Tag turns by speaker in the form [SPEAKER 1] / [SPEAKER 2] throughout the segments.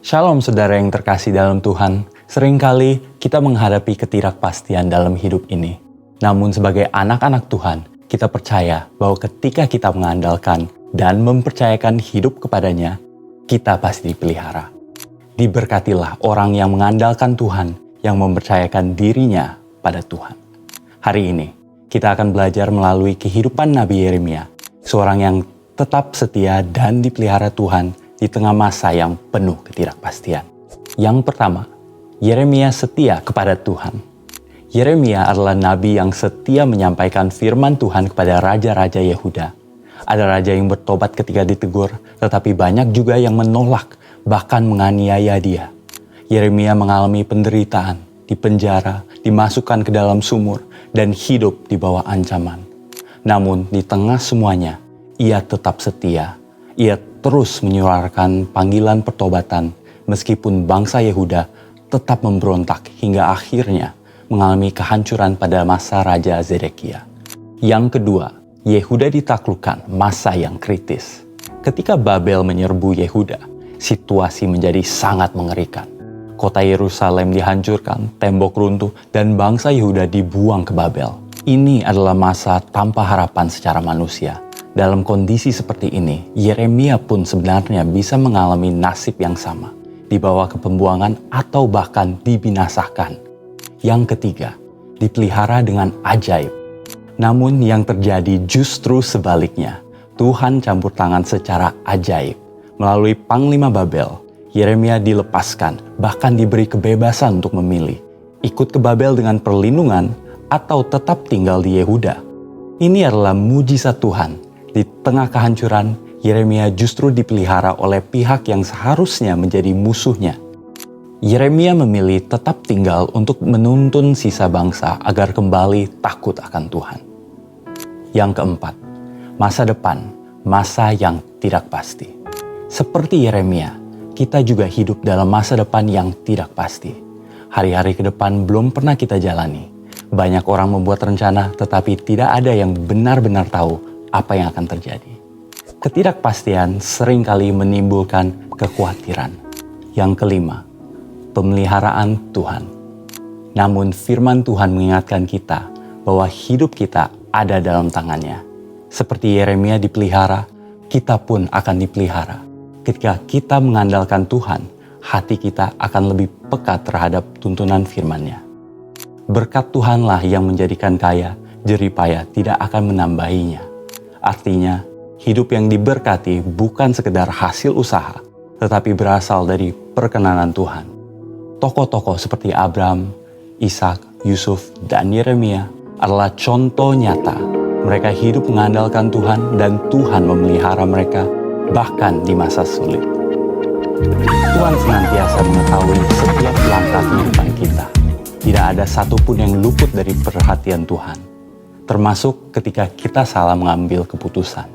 [SPEAKER 1] Shalom saudara yang terkasih dalam Tuhan. Seringkali kita menghadapi ketidakpastian dalam hidup ini. Namun sebagai anak-anak Tuhan, kita percaya bahwa ketika kita mengandalkan dan mempercayakan hidup kepadanya, kita pasti dipelihara. Diberkatilah orang yang mengandalkan Tuhan, yang mempercayakan dirinya pada Tuhan. Hari ini, kita akan belajar melalui kehidupan Nabi Yeremia, seorang yang tetap setia dan dipelihara Tuhan di tengah masa yang penuh ketidakpastian. Yang pertama, Yeremia setia kepada Tuhan. Yeremia adalah nabi yang setia menyampaikan firman Tuhan kepada raja-raja Yehuda. Ada raja yang bertobat ketika ditegur, tetapi banyak juga yang menolak, bahkan menganiaya dia. Yeremia mengalami penderitaan, dipenjara, dimasukkan ke dalam sumur, dan hidup di bawah ancaman. Namun di tengah semuanya, ia tetap setia. Ia terus menyuarakan panggilan pertobatan meskipun bangsa Yehuda tetap memberontak hingga akhirnya mengalami kehancuran pada masa Raja Zedekia. Yang kedua, Yehuda ditaklukkan masa yang kritis. Ketika Babel menyerbu Yehuda, situasi menjadi sangat mengerikan. Kota Yerusalem dihancurkan, tembok runtuh, dan bangsa Yehuda dibuang ke Babel. Ini adalah masa tanpa harapan secara manusia. Dalam kondisi seperti ini, Yeremia pun sebenarnya bisa mengalami nasib yang sama, dibawa ke pembuangan atau bahkan dibinasakan. Yang ketiga, dipelihara dengan ajaib. Namun yang terjadi justru sebaliknya. Tuhan campur tangan secara ajaib. Melalui Panglima Babel, Yeremia dilepaskan, bahkan diberi kebebasan untuk memilih. Ikut ke Babel dengan perlindungan atau tetap tinggal di Yehuda. Ini adalah mujizat Tuhan. Di tengah kehancuran, Yeremia justru dipelihara oleh pihak yang seharusnya menjadi musuhnya. Yeremia memilih tetap tinggal untuk menuntun sisa bangsa agar kembali takut akan Tuhan. Yang keempat, masa depan, masa yang tidak pasti. Seperti Yeremia, kita juga hidup dalam masa depan yang tidak pasti. Hari-hari ke depan belum pernah kita jalani. Banyak orang membuat rencana, tetapi tidak ada yang benar-benar tahu apa yang akan terjadi. Ketidakpastian seringkali menimbulkan kekhawatiran. Yang kelima, pemeliharaan Tuhan. Namun firman Tuhan mengingatkan kita bahwa hidup kita ada dalam tangannya. Seperti Yeremia dipelihara, kita pun akan dipelihara. Ketika kita mengandalkan Tuhan, hati kita akan lebih peka terhadap tuntunan firman-Nya. Berkat Tuhanlah yang menjadikan kaya, jerih payah tidak akan menambahinya. Artinya, hidup yang diberkati bukan sekedar hasil usaha, tetapi berasal dari perkenanan Tuhan. Tokoh-tokoh seperti Abraham, Ishak, Yusuf, dan Yeremia adalah contoh nyata. Mereka hidup mengandalkan Tuhan dan Tuhan memelihara mereka bahkan di masa sulit. Tuhan senantiasa mengetahui setiap langkah kehidupan kita. Tidak ada satupun yang luput dari perhatian Tuhan, termasuk ketika kita salah mengambil keputusan.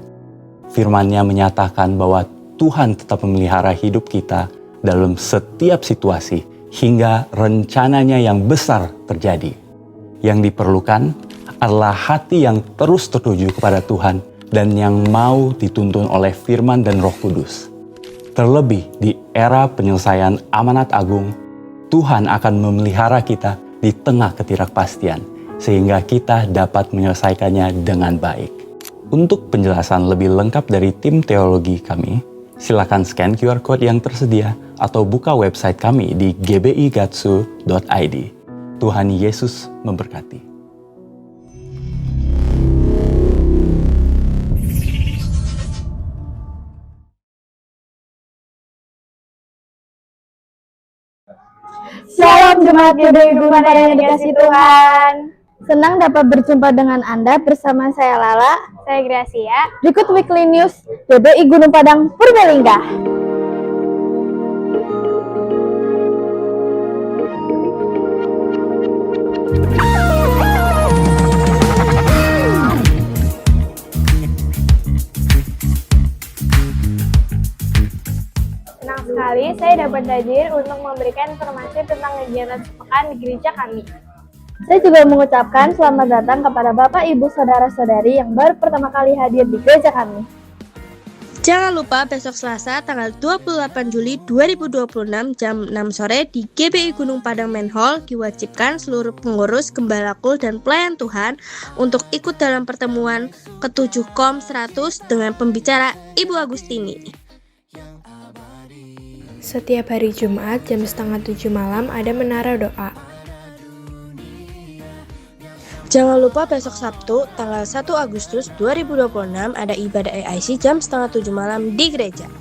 [SPEAKER 1] Firman-Nya menyatakan bahwa Tuhan tetap memelihara hidup kita dalam setiap situasi hingga rencananya yang besar terjadi. Yang diperlukan adalah hati yang terus tertuju kepada Tuhan dan yang mau dituntun oleh firman dan Roh Kudus. Terlebih di era penyelesaian amanat agung, Tuhan akan memelihara kita di tengah ketidakpastian, sehingga kita dapat menyelesaikannya dengan baik. Untuk penjelasan lebih lengkap dari tim teologi kami, silakan scan QR Code yang tersedia atau buka website kami di gbigatsu.id. Tuhan Yesus memberkati.
[SPEAKER 2] Shalom Jemaat GBI Gunung yang dikasih Tuhan. Senang dapat berjumpa dengan Anda bersama saya Lala,
[SPEAKER 3] saya Gracia.
[SPEAKER 2] Berikut Weekly News GBI Gunung Padang Purbalingga.
[SPEAKER 3] Senang sekali saya dapat hadir untuk memberikan informasi tentang kegiatan sepekan di gereja kami.
[SPEAKER 2] Saya juga mengucapkan selamat datang kepada Bapak, Ibu, Saudara-saudari yang baru pertama kali hadir di gereja kami.
[SPEAKER 4] Jangan lupa besok Selasa tanggal 28 Juli 2026 jam 6 sore di GBI Gunung Padang Main Hall diwajibkan seluruh pengurus, gembala kul, dan pelayan Tuhan untuk ikut dalam pertemuan ke-7 KOM 100 dengan pembicara Ibu Agustini.
[SPEAKER 3] Setiap hari Jumat jam setengah 7 malam ada menara doa.
[SPEAKER 4] Jangan lupa besok Sabtu tanggal 1 Agustus 2026 ada ibadah AIC jam setengah 7 malam di gereja.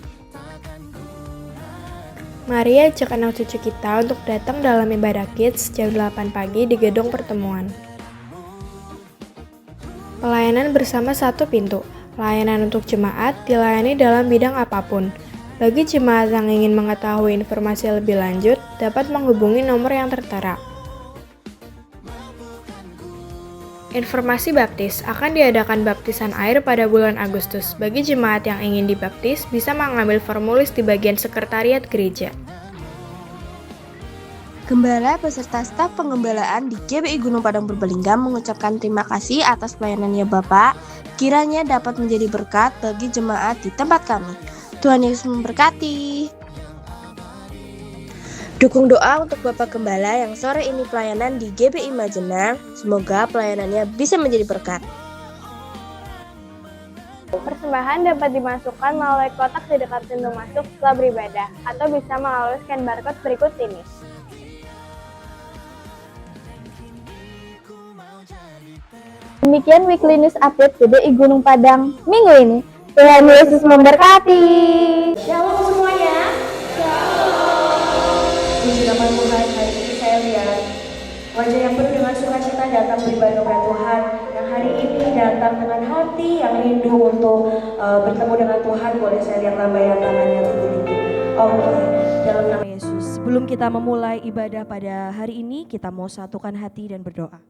[SPEAKER 3] Mari ajak anak cucu kita untuk datang dalam ibadah kids jam 8 pagi di gedung pertemuan. Pelayanan bersama satu pintu. Pelayanan untuk jemaat dilayani dalam bidang apapun. Bagi jemaat yang ingin mengetahui informasi lebih lanjut, dapat menghubungi nomor yang tertera. Informasi baptis akan diadakan baptisan air pada bulan Agustus. Bagi jemaat yang ingin dibaptis, bisa mengambil formulir di bagian sekretariat gereja.
[SPEAKER 4] Gembala beserta staf pengembalaan di GBI Gunung Padang Purbalingga mengucapkan terima kasih atas pelayanannya Bapak. Kiranya dapat menjadi berkat bagi jemaat di tempat kami. Tuhan Yesus memberkati. Dukung doa untuk Bapak Gembala yang sore ini pelayanan di GBI Majenang. Semoga pelayanannya bisa menjadi berkat.
[SPEAKER 3] Persembahan dapat dimasukkan melalui kotak di dekat pintu masuk setelah beribadah atau bisa melalui scan barcode berikut ini.
[SPEAKER 2] Demikian Weekly News Update GBI Gunung Padang minggu ini. Tuhan Yesus memberkati.
[SPEAKER 5] Shalom semuanya. Puji nama Tuhan, hari ini saya lihat wajah yang penuh dengan sukacita datang beribadah kepada Tuhan, yang hari ini datang dengan hati yang rindu untuk bertemu dengan Tuhan. Boleh saya lihat lambaian tangannya tinggi-tinggi. Oke, dalam nama Yesus. Sebelum kita memulai ibadah pada hari ini, kita mau satukan hati dan berdoa.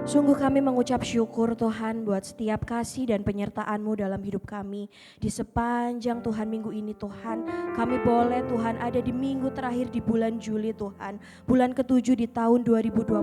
[SPEAKER 5] Sungguh kami mengucap syukur Tuhan buat setiap kasih dan penyertaan-Mu dalam hidup kami. Di sepanjang Tuhan minggu ini Tuhan, kami boleh Tuhan ada di minggu terakhir di bulan Juli Tuhan. Bulan ke-7 di tahun 2026.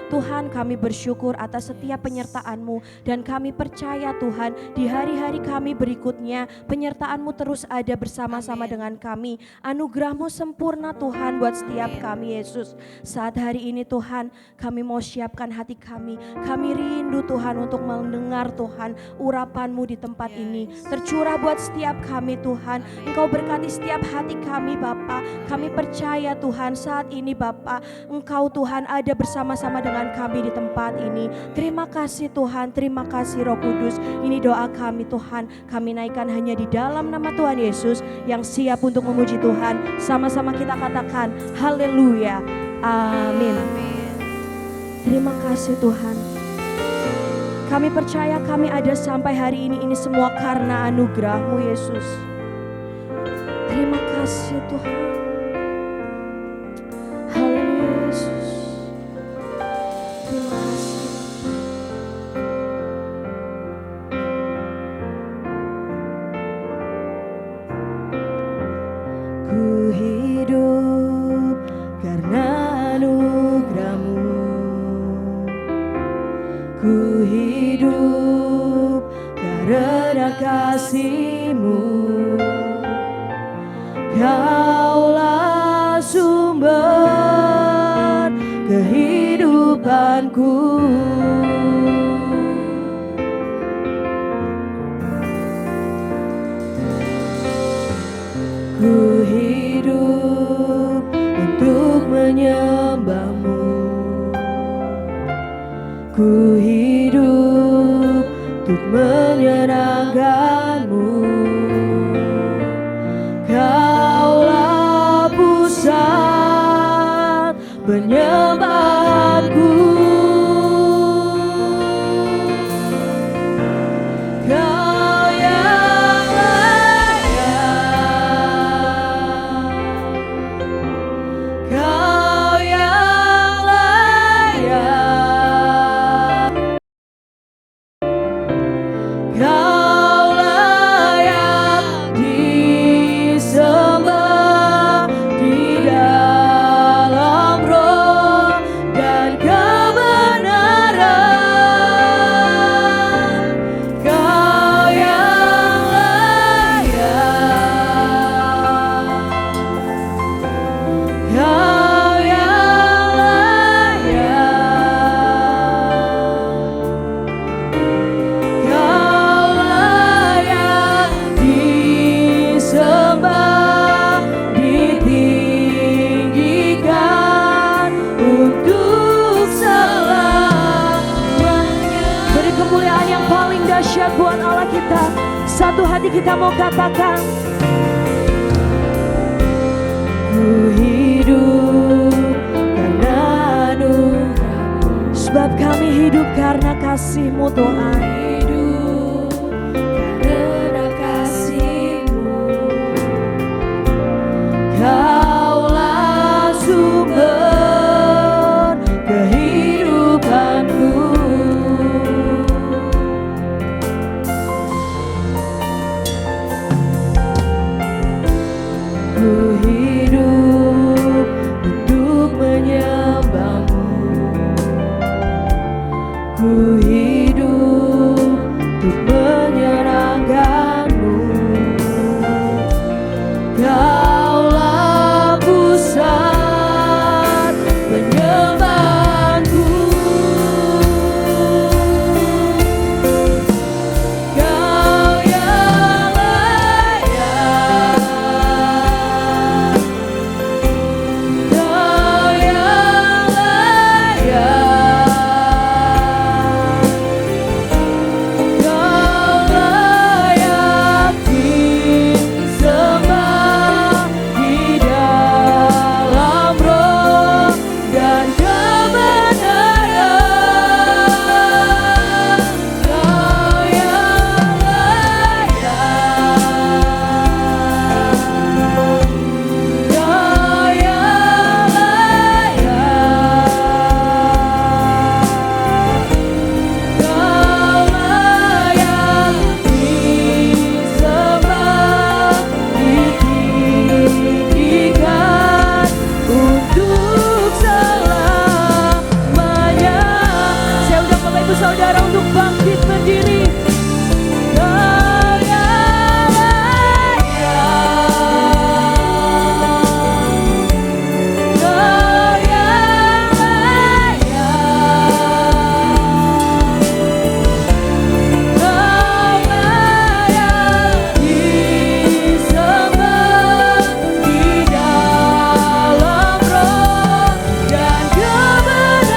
[SPEAKER 5] Tuhan kami bersyukur atas setiap penyertaan-Mu. Dan kami percaya Tuhan di hari-hari kami berikutnya penyertaan-Mu terus ada bersama-sama dengan kami. Anugerah-Mu sempurna Tuhan buat setiap kami Yesus. Saat hari ini Tuhan kami mau siapkan hati kami. Kami rindu Tuhan untuk mendengar Tuhan urapan-Mu di tempat ini. Tercurah buat setiap kami Tuhan. Engkau berkati setiap hati kami Bapa. Kami percaya Tuhan saat ini Bapa, Engkau Tuhan ada bersama-sama dengan kami di tempat ini. Terima kasih Tuhan, terima kasih Roh Kudus. Ini doa kami Tuhan. Kami naikkan hanya di dalam nama Tuhan Yesus yang siap untuk memuji Tuhan. Sama-sama kita katakan haleluya. Amin. Terima kasih Tuhan. Kami percaya kami ada sampai hari ini semua karena anugerah-Mu Yesus. Terima kasih Tuhan. Haleluya Yesus. Terima kasih. Ku hidup karena anugerah-Mu. Ku hidup karena kasih-Mu. Kaulah sumber kehidupanku. Ku hidup untuk menyembah-Mu. Ku hidup untuk menyenangkan-Mu. Kaulah pusat penyembahanku. Kau yang layak, Kau yang layak. Kaulah paling dahsyat buat Allah kita. Satu hati kita mau katakan, ku hidup karena anugerah, sebab kami hidup karena kasih-Mu Tuhan. Hidup karena kasih-Mu, Kaulah sumber kehidupanku. Ku hidup untuk menyembah-Mu, ku hidup untuk menyenangkan-Mu. Kaulah pusat penyembahanku, Kau yang layak, Kau yang layak, Kau layak disembah di dalam roh dan kebenaran. Kau yang layak, Kau yang layak, Kau layak disembah, ditinggikan untuk selamanya. Saya undang Bapak Ibu Saudara untuk bangkit berdiri. Kau yang layak, Kau yang layak, Kau layak disembah di dalam roh dan kebenaran.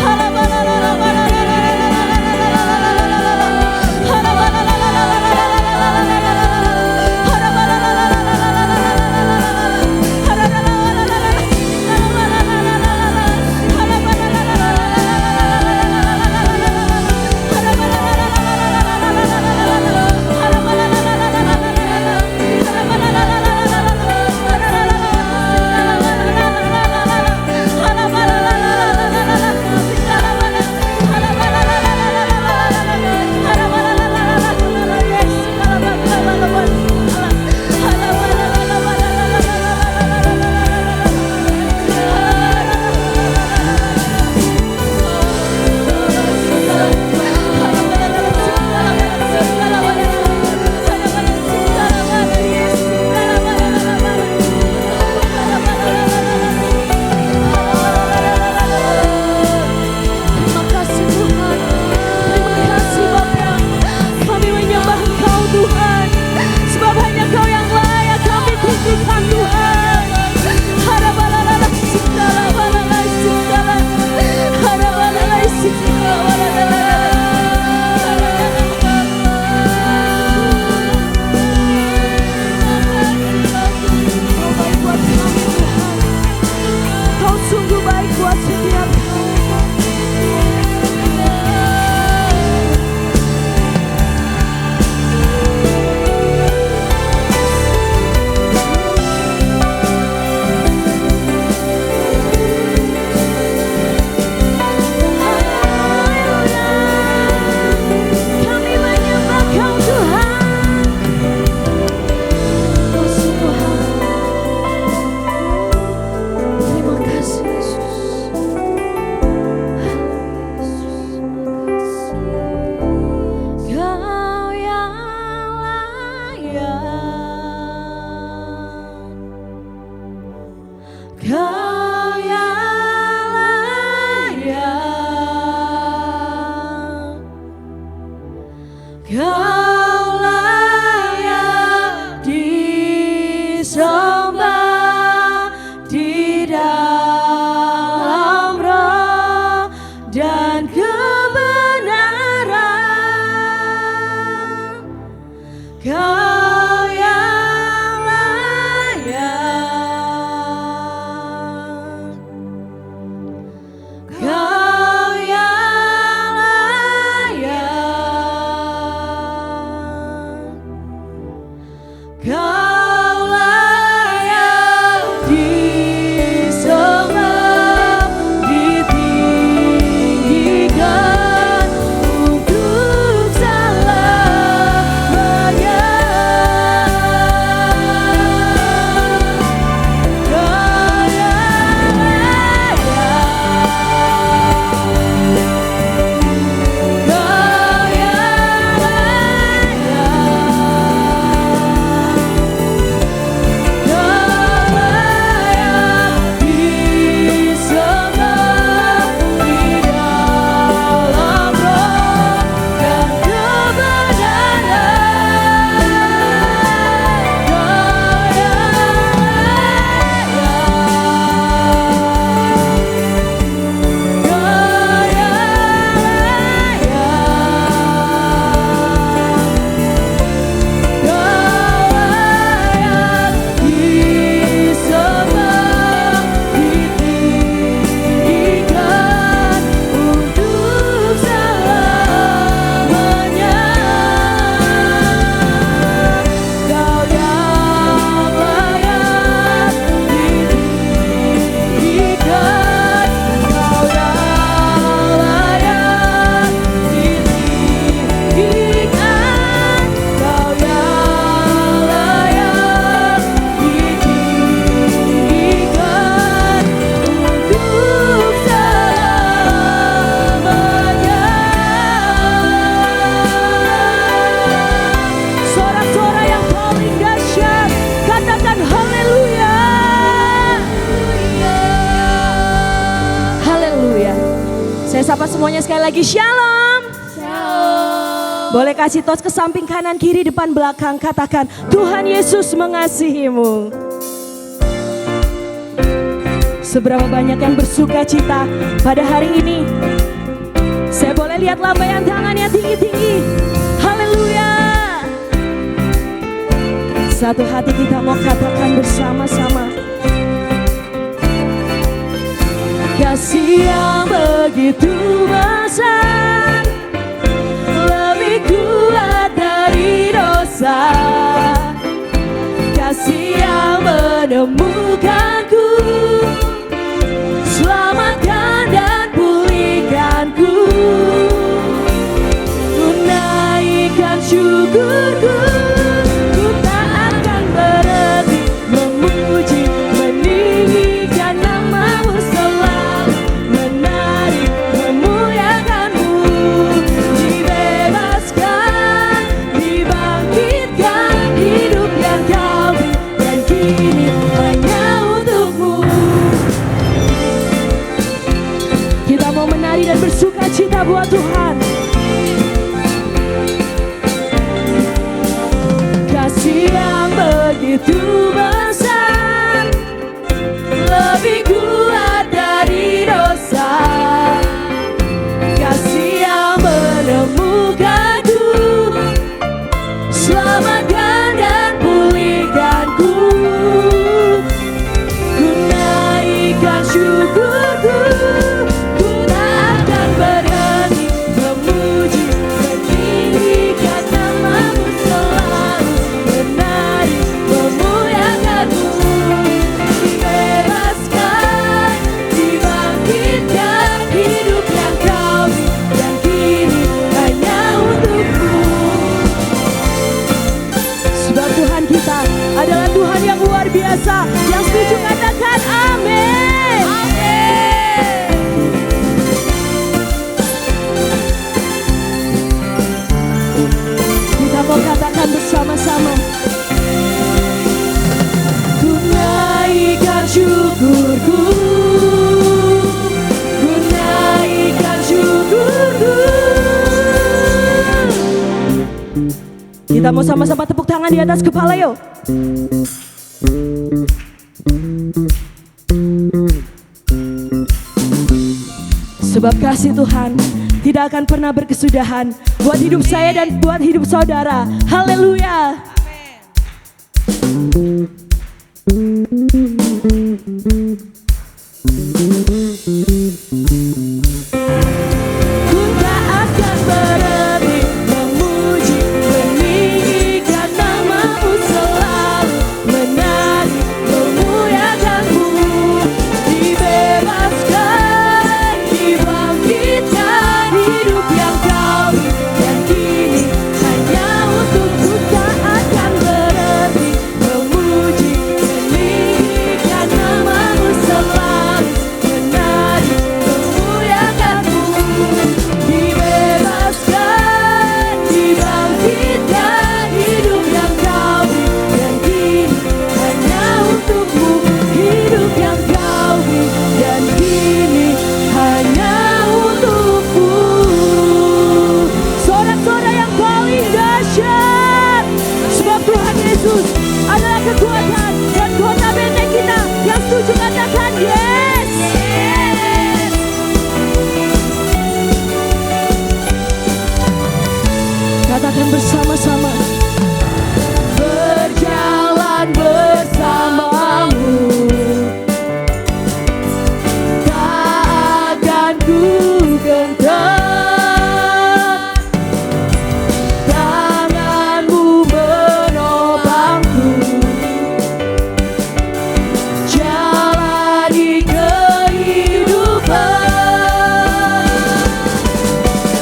[SPEAKER 5] Kau Kau layak disembah di dalam roh dan kebenaran. Kau yang layak, Kau yang layak, Kau layak disembah, ditinggikan untuk selamanya. Kau yang layak, Kau yang sapa semuanya sekali lagi, Shalom. Shalom. Boleh kasih tos ke samping kanan, kiri, depan, belakang. Katakan, Tuhan Yesus mengasihimu. Seberapa banyak yang bersuka cita pada hari ini. Saya boleh lihat lambaian tangannya tinggi-tinggi. Haleluya. Satu hati kita mau katakan bersama-sama. Kasih yang begitu besar, lebih kuat dari dosa. Kasih yang menemukanku, selamatkan dan pulihkanku. Ku naikkan syukurku, ku tak akan berhenti memuji, meninggikan namamu selalu, menari, memuliakanmu. Dibebaskan, dibangkitkan, hidup yang kau beri, dan kini hanya untukmu. Kita mau menari dan bersuka cita buat Tuhan. Kasih yang begitu besar, lebih kuat dari dosa. Kasih yang menemukanku, selamatkan dan pulihkanku. Ku naikkan syukurku, ku tak akan berhenti memuji, meninggikan namamu selalu, menari, memuliakanmu. Kita mau sama-sama tepuk tangan di atas kepala yuk. Sebab kasih Tuhan tidak akan pernah berkesudahan buat hidup saya dan buat hidup saudara. Haleluya. Ku tak akan berhenti memuji, meninggikan nama-Mu, selalu menari, memuliakan-Mu. Dibebaskan, dibangkitkan, hidup yang Kau berikan kini hanya untuk-Mu. Tak akan berhenti memuji, meninggikan nama-Mu, selalu menari, memuliakan-Mu. Dibebaskan, dibangkitkan, hidup yang Kau berikan kini hanya untuk-Mu. Hidup yang Kau berikan kini hanya untuk-Mu. Sorak-sorai yang paling dahsyat, sebab Tuhan Yesus adalah kekuatan dan kota benteng kita. Yang setuju katakan yes. Katakan bersama-sama. Berjalan bersama-Mu, tak akan ku gentar. Tangan-Mu menopangku, jalani kehidupan.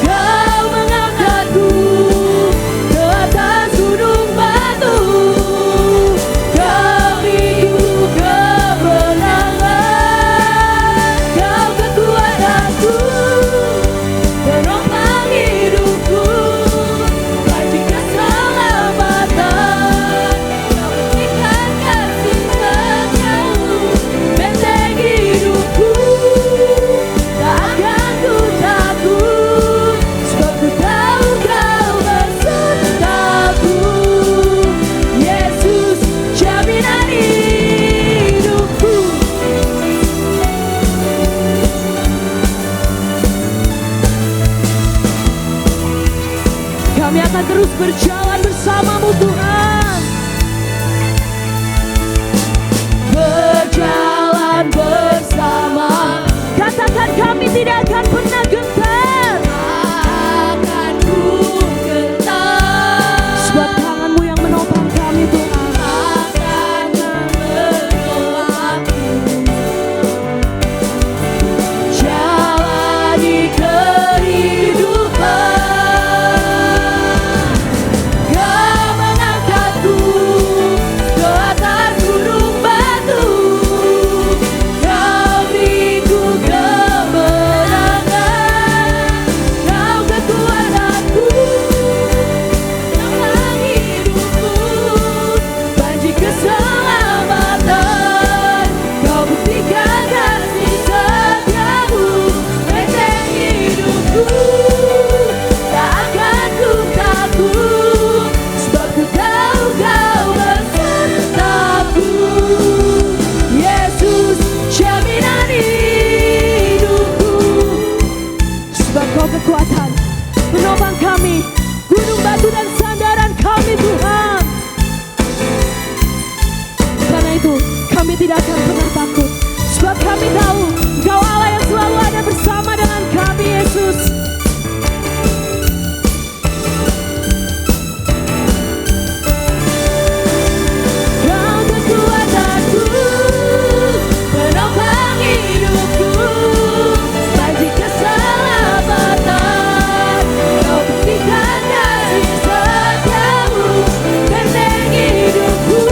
[SPEAKER 5] Kau mengangkatku ke atas gunung batu, Kau beriku kemenangan. Kau kekuatanku, penopang hidupku, bagi keselamatan. Kau berikan kasih setiamu, benteng hidupku. Tak akan ku takut, sebab ku tahu Kau besertaku. Yesus, jaminan hidupku. Kami akan terus berjalan bersama-Mu Tuhan. Berjalan bersama, katakan kami tidak akan pernah gentar. Akan ku gentar, sebab tangan-Mu yang menopang kami Tuhan. Akan menopangku, jalani kehidupan. Kau mengangkatku ke atas gunung batu, Kau beriku kemenangan. Kau kekuatanku, penopang hidupku, banji keselamatan. Kau buktikan kasih setiamu, benteng hidupku. Tak akan ku takut, sebab ku tahu Kau besertaku. Yesus, jaminan hidupku. Sebab Kau kekuatan, penopang kami, gunung batu dan sandaran kami Tuhan. Karena itu kami tidak akan pernah takut, sebab kami tahu Engkau Allah yang selalu ada bersama dengan kami Yesus. Kau kekuatanku, penopang hidupku, bagi keselamatan. Kau buktikan kasih setiamu, benteng hidupku.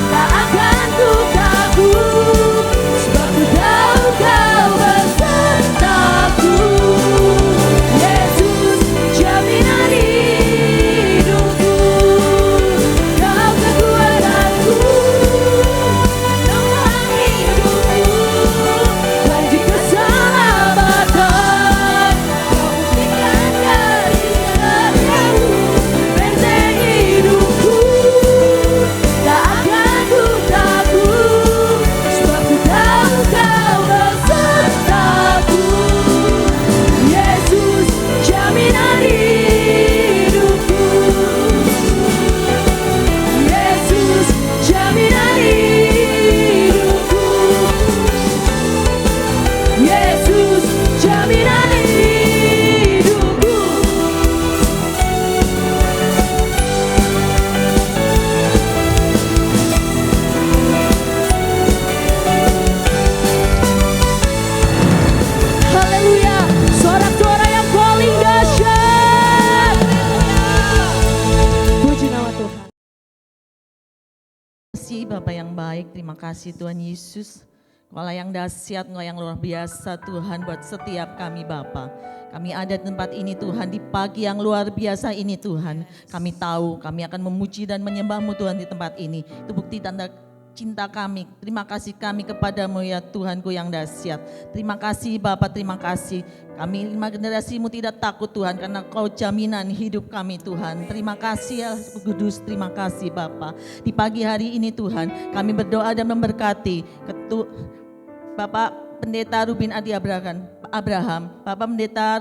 [SPEAKER 5] Tak akan ku takut, sebab ku
[SPEAKER 6] Bapa yang baik, terima kasih Tuhan Yesus. Engkaulah yang dahsyat, Engkau yang luar biasa Tuhan buat setiap kami Bapa. Kami ada di tempat ini Tuhan, di pagi yang luar biasa ini Tuhan. Kami tahu kami akan memuji dan menyembah-Mu Tuhan di tempat ini. Itu bukti tanda cinta kami. Terima kasih kami kepadamu ya Tuhanku yang dahsyat. Terima kasih Bapa, terima kasih. Kami 5 generasi-Mu tidak takut Tuhan, karena Kau jaminan hidup kami Tuhan. Terima kasih ya Kudus, terima kasih Bapa. Di pagi hari ini Tuhan, kami berdoa dan memberkati Bapak Pendeta Rubin Adi Abraham, Bapak Pendeta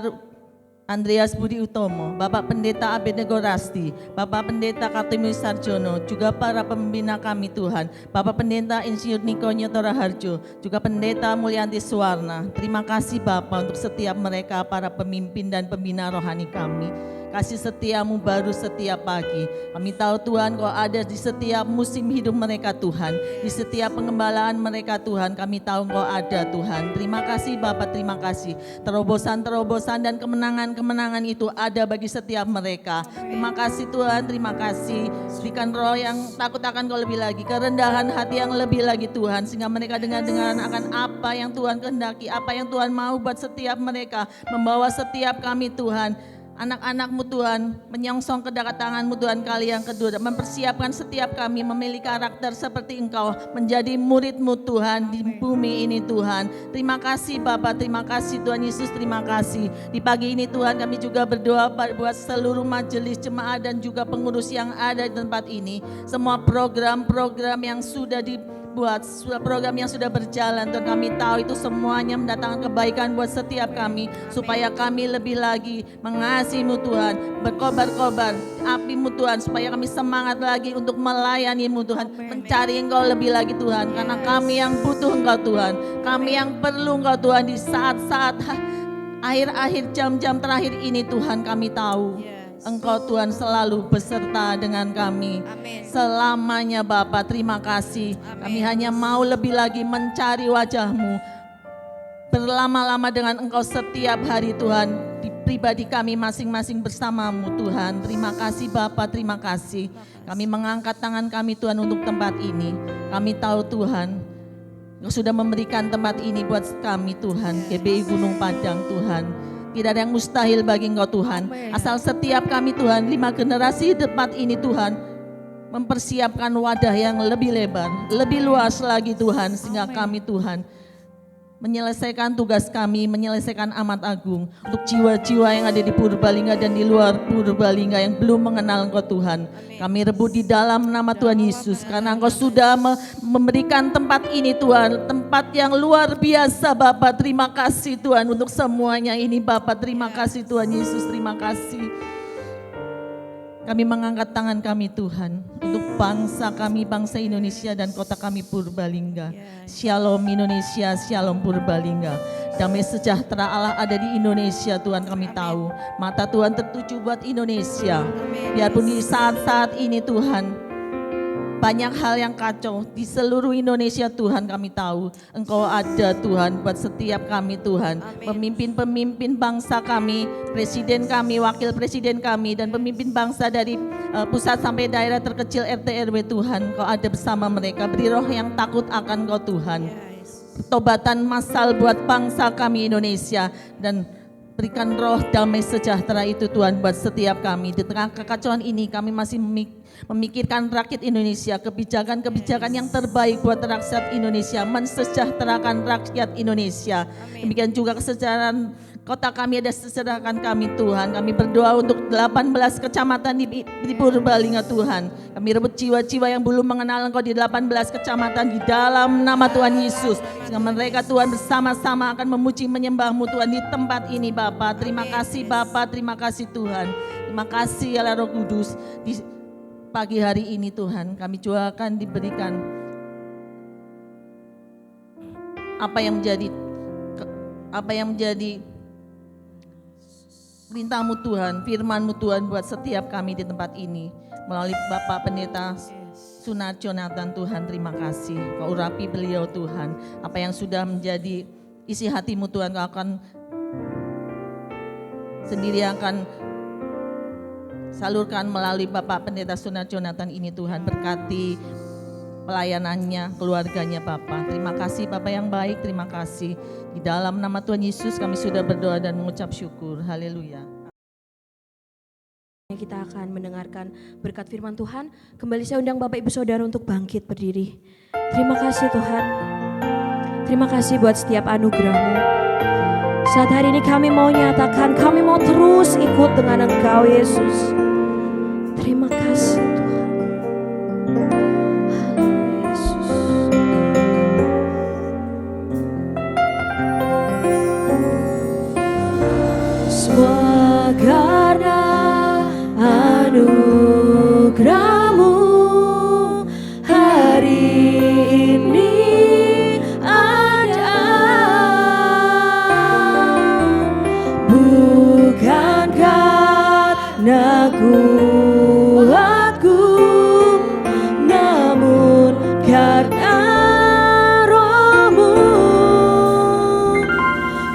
[SPEAKER 6] Andreas Budi Utomo, Bapak Pendeta Abednego Rasti, Bapak Pendeta Kartini Sarjono, juga para pembina kami Tuhan, Bapak Pendeta Insinyur Niko Nyotora Harjo, juga Pendeta Mulyanti Suwarna. Terima kasih Bapak untuk setiap mereka, para pemimpin dan pembina rohani kami. Kasih setiamu baru setiap pagi. Kami tahu Tuhan Kau ada di setiap musim hidup mereka Tuhan. Di setiap pengembalaan mereka Tuhan, kami tahu Kau ada Tuhan. Terima kasih Bapak, terima kasih. Terobosan-terobosan dan kemenangan-kemenangan itu ada bagi setiap mereka. Terima kasih Tuhan, terima kasih. Berikan roh yang takut akan Kau lebih lagi. Kerendahan hati yang lebih lagi Tuhan. Sehingga mereka dengar-dengaran akan apa yang Tuhan kehendaki. Apa yang Tuhan mau buat setiap mereka. Membawa setiap kami Tuhan. Anak-anak-Mu Tuhan, menyongsong kedatangan-Mu Tuhan kali yang kedua, dan mempersiapkan setiap kami memiliki karakter seperti Engkau, menjadi murid-Mu Tuhan di bumi ini Tuhan. Terima kasih Bapak, terima kasih Tuhan Yesus, terima kasih. Di pagi ini Tuhan kami juga berdoa buat seluruh majelis jemaat dan juga pengurus yang ada di tempat ini. Semua program-program yang sudah dibuat, program yang sudah berjalan, Tuhan kami tahu itu semuanya mendatangkan kebaikan buat setiap kami, supaya kami lebih lagi mengasihi-Mu Tuhan, berkobar-kobar api-Mu Tuhan, supaya kami semangat lagi untuk melayani-Mu Tuhan, mencari Engkau lebih lagi Tuhan, karena kami yang butuh Engkau Tuhan, kami yang perlu Engkau Tuhan di saat-saat akhir-akhir jam-jam terakhir ini Tuhan. Kami tahu Engkau Tuhan selalu beserta dengan kami selamanya Bapa. Terima kasih. Kami hanya mau lebih lagi mencari wajah-Mu, berlama-lama dengan Engkau setiap hari Tuhan, di pribadi kami masing-masing bersama-Mu Tuhan. Terima kasih Bapa, terima kasih. Kami mengangkat tangan kami Tuhan untuk tempat ini. Kami tahu Tuhan, Engkau sudah memberikan tempat ini buat kami Tuhan, GBI Gunung Padang Tuhan. Tidak ada yang mustahil bagi Engkau Tuhan. Asal setiap kami Tuhan, 5 generasi tempat ini Tuhan, mempersiapkan wadah yang lebih lebar, lebih luas lagi Tuhan, sehingga kami Tuhan menyelesaikan tugas kami, menyelesaikan amat agung untuk jiwa-jiwa yang ada di Purbalingga dan di luar Purbalingga yang belum mengenal Engkau Tuhan. Kami rebut di dalam nama Tuhan Yesus, karena Engkau sudah memberikan tempat ini Tuhan, tempat yang luar biasa Bapa. Terima kasih Tuhan untuk semuanya ini Bapa. Terima kasih Tuhan Yesus, terima kasih. Kami mengangkat tangan kami Tuhan untuk bangsa kami, bangsa Indonesia dan kota kami Purbalingga. Shalom Indonesia, shalom Purbalingga. Damai sejahtera Allah ada di Indonesia Tuhan, kami tahu. Mata Tuhan tertuju buat Indonesia. Biarpun di saat-saat ini Tuhan, banyak hal yang kacau di seluruh Indonesia Tuhan, kami tahu Engkau ada Tuhan buat setiap kami Tuhan. Pemimpin-pemimpin bangsa kami, presiden kami, wakil presiden kami, dan pemimpin bangsa dari pusat sampai daerah terkecil RT RW Tuhan, Engkau ada bersama mereka. Beri roh yang takut akan Engkau Tuhan. Pertobatan massal buat bangsa kami Indonesia, dan berikan roh damai sejahtera itu Tuhan buat setiap kami. Di tengah kekacauan ini kami masih memikirkan rakyat Indonesia, kebijakan-kebijakan yang terbaik buat rakyat Indonesia, mensejahterakan rakyat Indonesia. Demikian juga kesejahteraan kota kami, ada sejahterakan kami Tuhan. Kami berdoa untuk 18 kecamatan di Purbalingga Tuhan. Kami rebut jiwa-jiwa yang belum mengenal Engkau di 18 kecamatan di dalam nama Tuhan Yesus. Sehingga mereka Tuhan bersama-sama akan memuji menyembah-Mu Tuhan di tempat ini Bapa. Terima kasih Bapa, terima kasih Tuhan. Terima kasih ya Roh Kudus. Di pagi hari ini Tuhan, kami juga akan diberikan apa yang menjadi perintah-Mu Tuhan, firman-Mu Tuhan buat setiap kami di tempat ini. Melalui Bapak Pendeta Sunarjo Nathan Tuhan, terima kasih. Kau urapi beliau Tuhan. Apa yang sudah menjadi isi hati-Mu Tuhan, Kau akan sendiri akan salurkan melalui Bapak Pendeta Sunarjo Nathan ini Tuhan. Berkati pelayanannya, keluarganya Bapa. Terima kasih Bapa yang baik, terima kasih. Di dalam nama Tuhan Yesus kami sudah berdoa dan mengucap syukur. Haleluya.
[SPEAKER 5] Kita akan mendengarkan berkat firman Tuhan. Kembali saya undang Bapak Ibu Saudara untuk bangkit berdiri. Terima kasih Tuhan. Terima kasih buat setiap anugerah-Mu. Saat hari ini kami mau nyatakan, kami mau terus ikut dengan Engkau Yesus. Terima kasih Tuhan. Haleluya Yesus. Semua karena anugerah-Mu hari ini ada, bukan karena kuatku, namun karena Roh-Mu.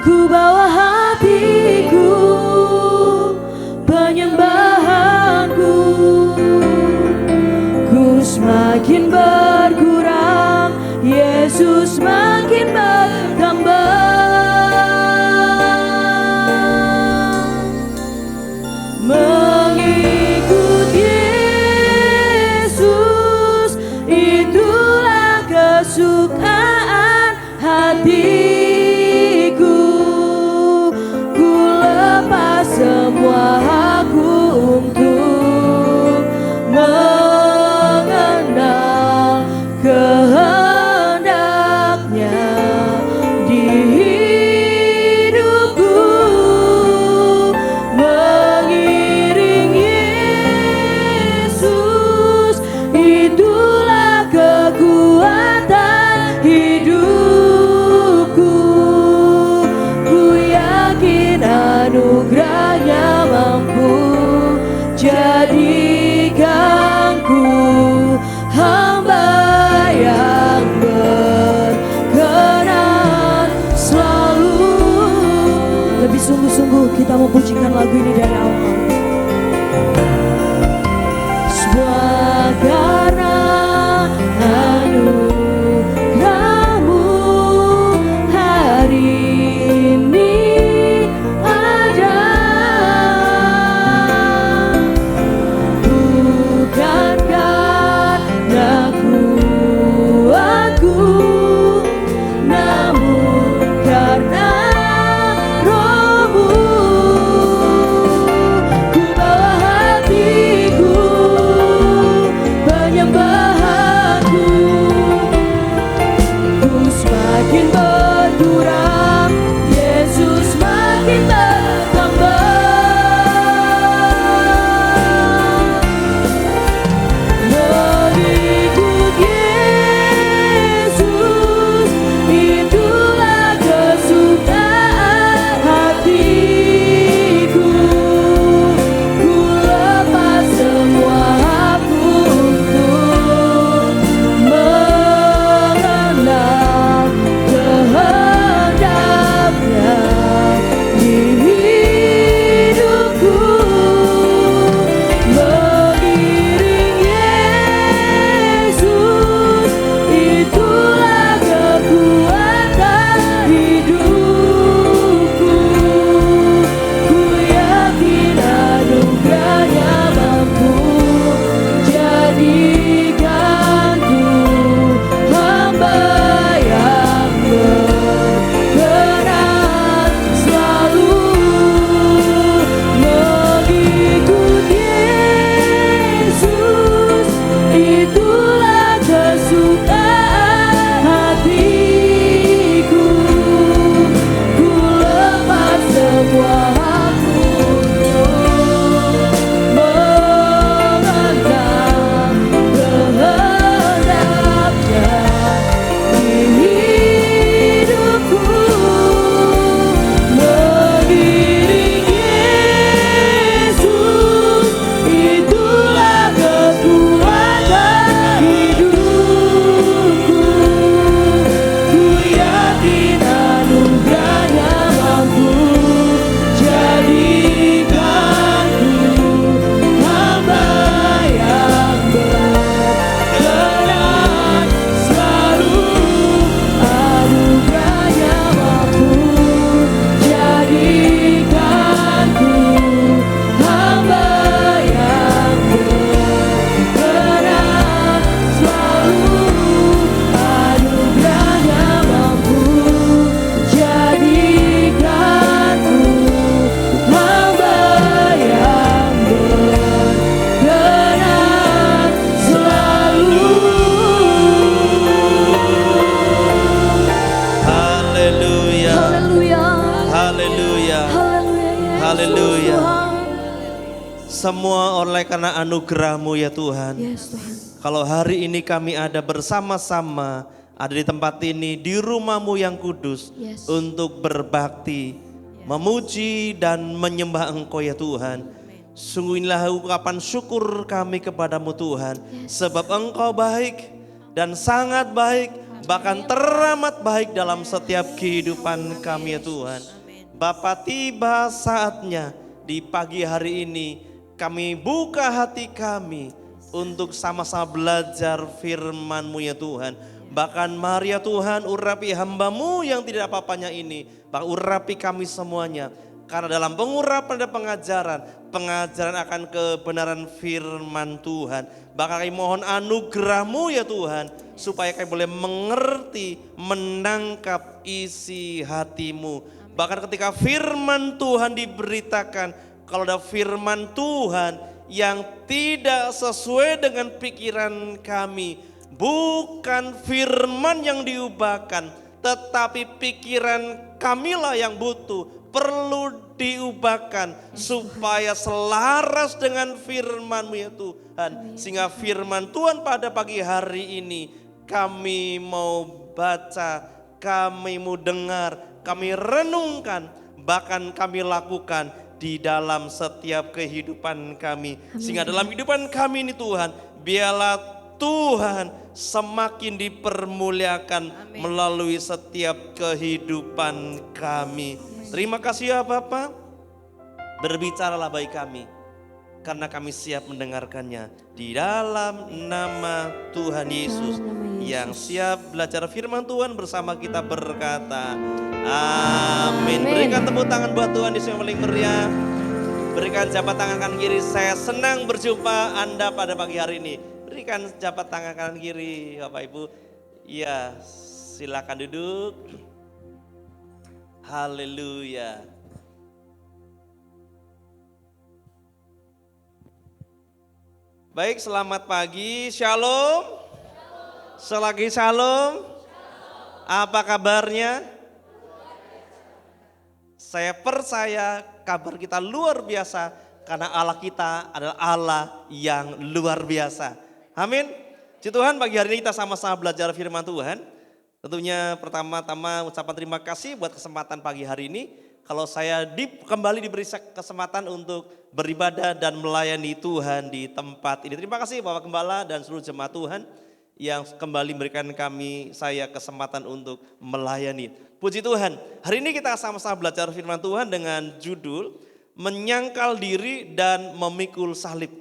[SPEAKER 5] Ku bawa hatiku, penyembahanku, ku semakin berkurang, Yesus makin bertambah. Mengikut Yesus, itulah kesukaan hatiku. Ku lepas semua aku untuk mengenal kehendaknya di hidupku. Mengiring Yesus, itulah kekuatan hidupku. Ku yakin anugerahnya mampu jadikanku hamba yang berkenan selalu. Lebih sungguh-sungguh kita memujikan lagu ini dari awal. Semua karena anugerah-Mu hari ini ada, bukan karena kuatku, namun karena Roh-Mu. Ku bawa
[SPEAKER 7] Haleluya. Semua oleh karena anugerah-Mu ya Tuhan.
[SPEAKER 5] Yes Tuhan.
[SPEAKER 7] Kalau hari ini kami ada bersama-sama, ada di tempat ini, di rumah-Mu yang kudus,
[SPEAKER 5] Yes.
[SPEAKER 7] untuk berbakti, memuji dan menyembah Engkau ya Tuhan. Sungguh inilah ungkapan syukur kami kepadamu Tuhan. Sebab Engkau baik dan sangat baik, bahkan teramat baik dalam setiap kehidupan kami ya Tuhan. Bapa, tiba saatnya di pagi hari ini kami buka hati kami untuk sama-sama belajar firman-Mu ya Tuhan. Bahkan mari ya Tuhan urapi hamba-Mu yang tidak apa-apanya ini. Bahkan urapi kami semuanya. Karena dalam pengurapan dan pengajaran akan kebenaran firman Tuhan. Bahkan kami mohon anugerah-Mu ya Tuhan. Supaya kami boleh mengerti, menangkap isi hati-Mu. Bahkan ketika firman Tuhan diberitakan, kalau ada firman Tuhan yang tidak sesuai dengan pikiran kami, bukan firman yang diubahkan, tetapi pikiran kamilah yang butuh, perlu diubahkan supaya selaras dengan firman-Mu ya Tuhan. Sehingga firman Tuhan pada pagi hari ini kami mau baca, kami mau dengar, kami renungkan, bahkan kami lakukan di dalam setiap kehidupan kami. Sehingga dalam kehidupan kami ini Tuhan, biarlah Tuhan semakin dipermuliakan melalui setiap kehidupan kami. Terima kasih ya Bapa, berbicaralah bagi kami, karena kami siap mendengarkannya. Di dalam nama Tuhan Yesus, yang siap belajar firman Tuhan bersama kita berkata, amin. Berikan tepuk tangan buat Tuhan Yesus yang paling meriah. Berikan jabat tangan kanan kiri, saya senang berjumpa Anda pada pagi hari ini. Berikan jabat tangan kanan kiri Bapak Ibu. Ya, silakan duduk. Haleluya. Baik, selamat pagi, shalom. Selagi shalom. Apa kabarnya? Saya percaya kabar kita luar biasa karena Allah kita adalah Allah yang luar biasa. Amin. Puji Tuhan, pagi hari ini kita sama-sama belajar firman Tuhan. Tentunya pertama-tama ucapan terima kasih buat kesempatan pagi hari ini. Kalau saya kembali diberi kesempatan untuk beribadah dan melayani Tuhan di tempat ini. Terima kasih Bapak Gembala dan seluruh jemaat Tuhan yang kembali memberikan saya kesempatan untuk melayani. Puji Tuhan, hari ini kita sama-sama belajar firman Tuhan dengan judul menyangkal diri dan memikul salib.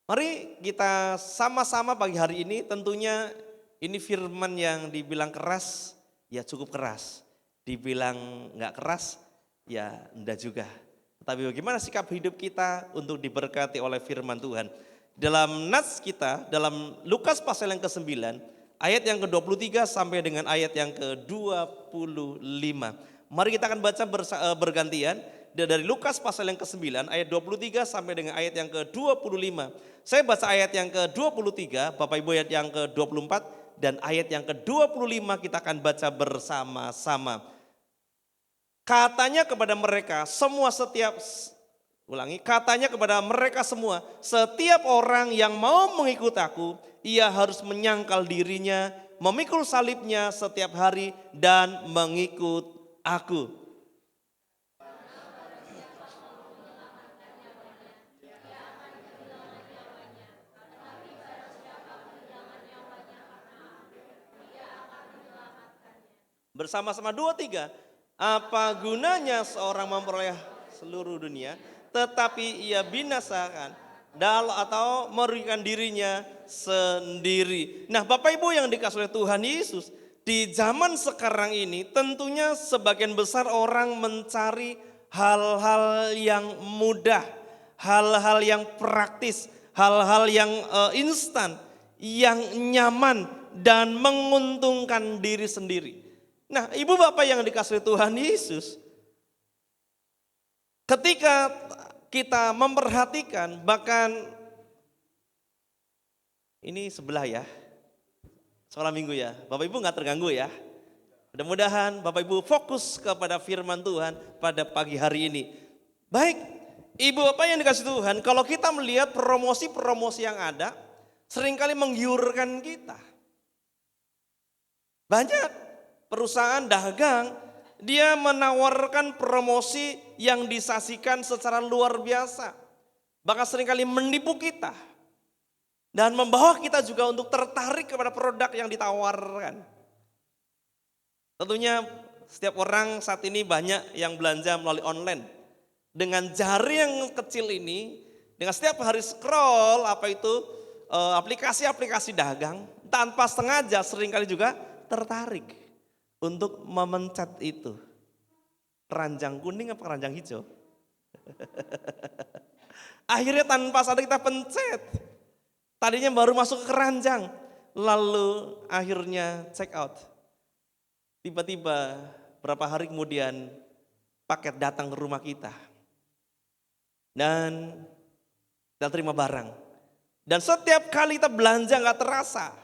[SPEAKER 7] Mari kita sama-sama pagi hari ini, tentunya ini firman yang dibilang keras, ya cukup keras. Dibilang enggak keras, ya enggak juga. Tapi bagaimana sikap hidup kita untuk diberkati oleh firman Tuhan. Dalam nas kita, dalam Lukas pasal yang ke-9, ayat yang ke-23 sampai dengan ayat yang ke-25. Mari kita akan baca bergantian dari Lukas pasal yang ke-9, ayat 23 sampai dengan ayat yang ke-25. Saya baca ayat yang ke-23, Bapak Ibu ayat yang ke-24, dan ayat yang ke-25 kita akan baca bersama-sama. Katanya kepada mereka semua katanya kepada mereka semua, setiap orang yang mau mengikut aku, ia harus menyangkal dirinya, memikul salibnya setiap hari dan mengikut aku. Bersama-sama 2-3. Apa gunanya seorang memperoleh seluruh dunia tetapi ia binasakan atau merugikan dirinya sendiri. Nah, Bapak Ibu yang dikasihi oleh Tuhan Yesus, di zaman sekarang ini tentunya sebagian besar orang mencari hal-hal yang mudah, hal-hal yang praktis, hal-hal yang instan, yang nyaman dan menguntungkan diri sendiri. Nah, Ibu Bapak yang dikasihi Tuhan Yesus, ketika kita memperhatikan, bahkan ini sebelah ya, sekolah minggu ya, Bapak Ibu gak terganggu ya. Mudah-mudahan Bapak Ibu fokus kepada firman Tuhan pada pagi hari ini. Baik, Ibu Bapak yang dikasih Tuhan, kalau kita melihat promosi-promosi yang ada, seringkali menggiurkan kita. Banyak perusahaan dagang, dia menawarkan promosi yang disajikan secara luar biasa. Bahkan seringkali menipu kita. Dan membawa kita juga untuk tertarik kepada produk yang ditawarkan. Tentunya setiap orang saat ini banyak yang belanja melalui online. Dengan jari yang kecil ini, dengan setiap hari scroll aplikasi-aplikasi dagang, tanpa sengaja seringkali juga tertarik untuk memencet itu. Keranjang kuning apa keranjang hijau? Akhirnya tanpa sadar kita pencet. Tadinya baru masuk ke keranjang, lalu akhirnya check out. Tiba-tiba berapa hari kemudian paket datang ke rumah kita. Dan kita terima barang. Dan setiap kali kita belanja gak terasa.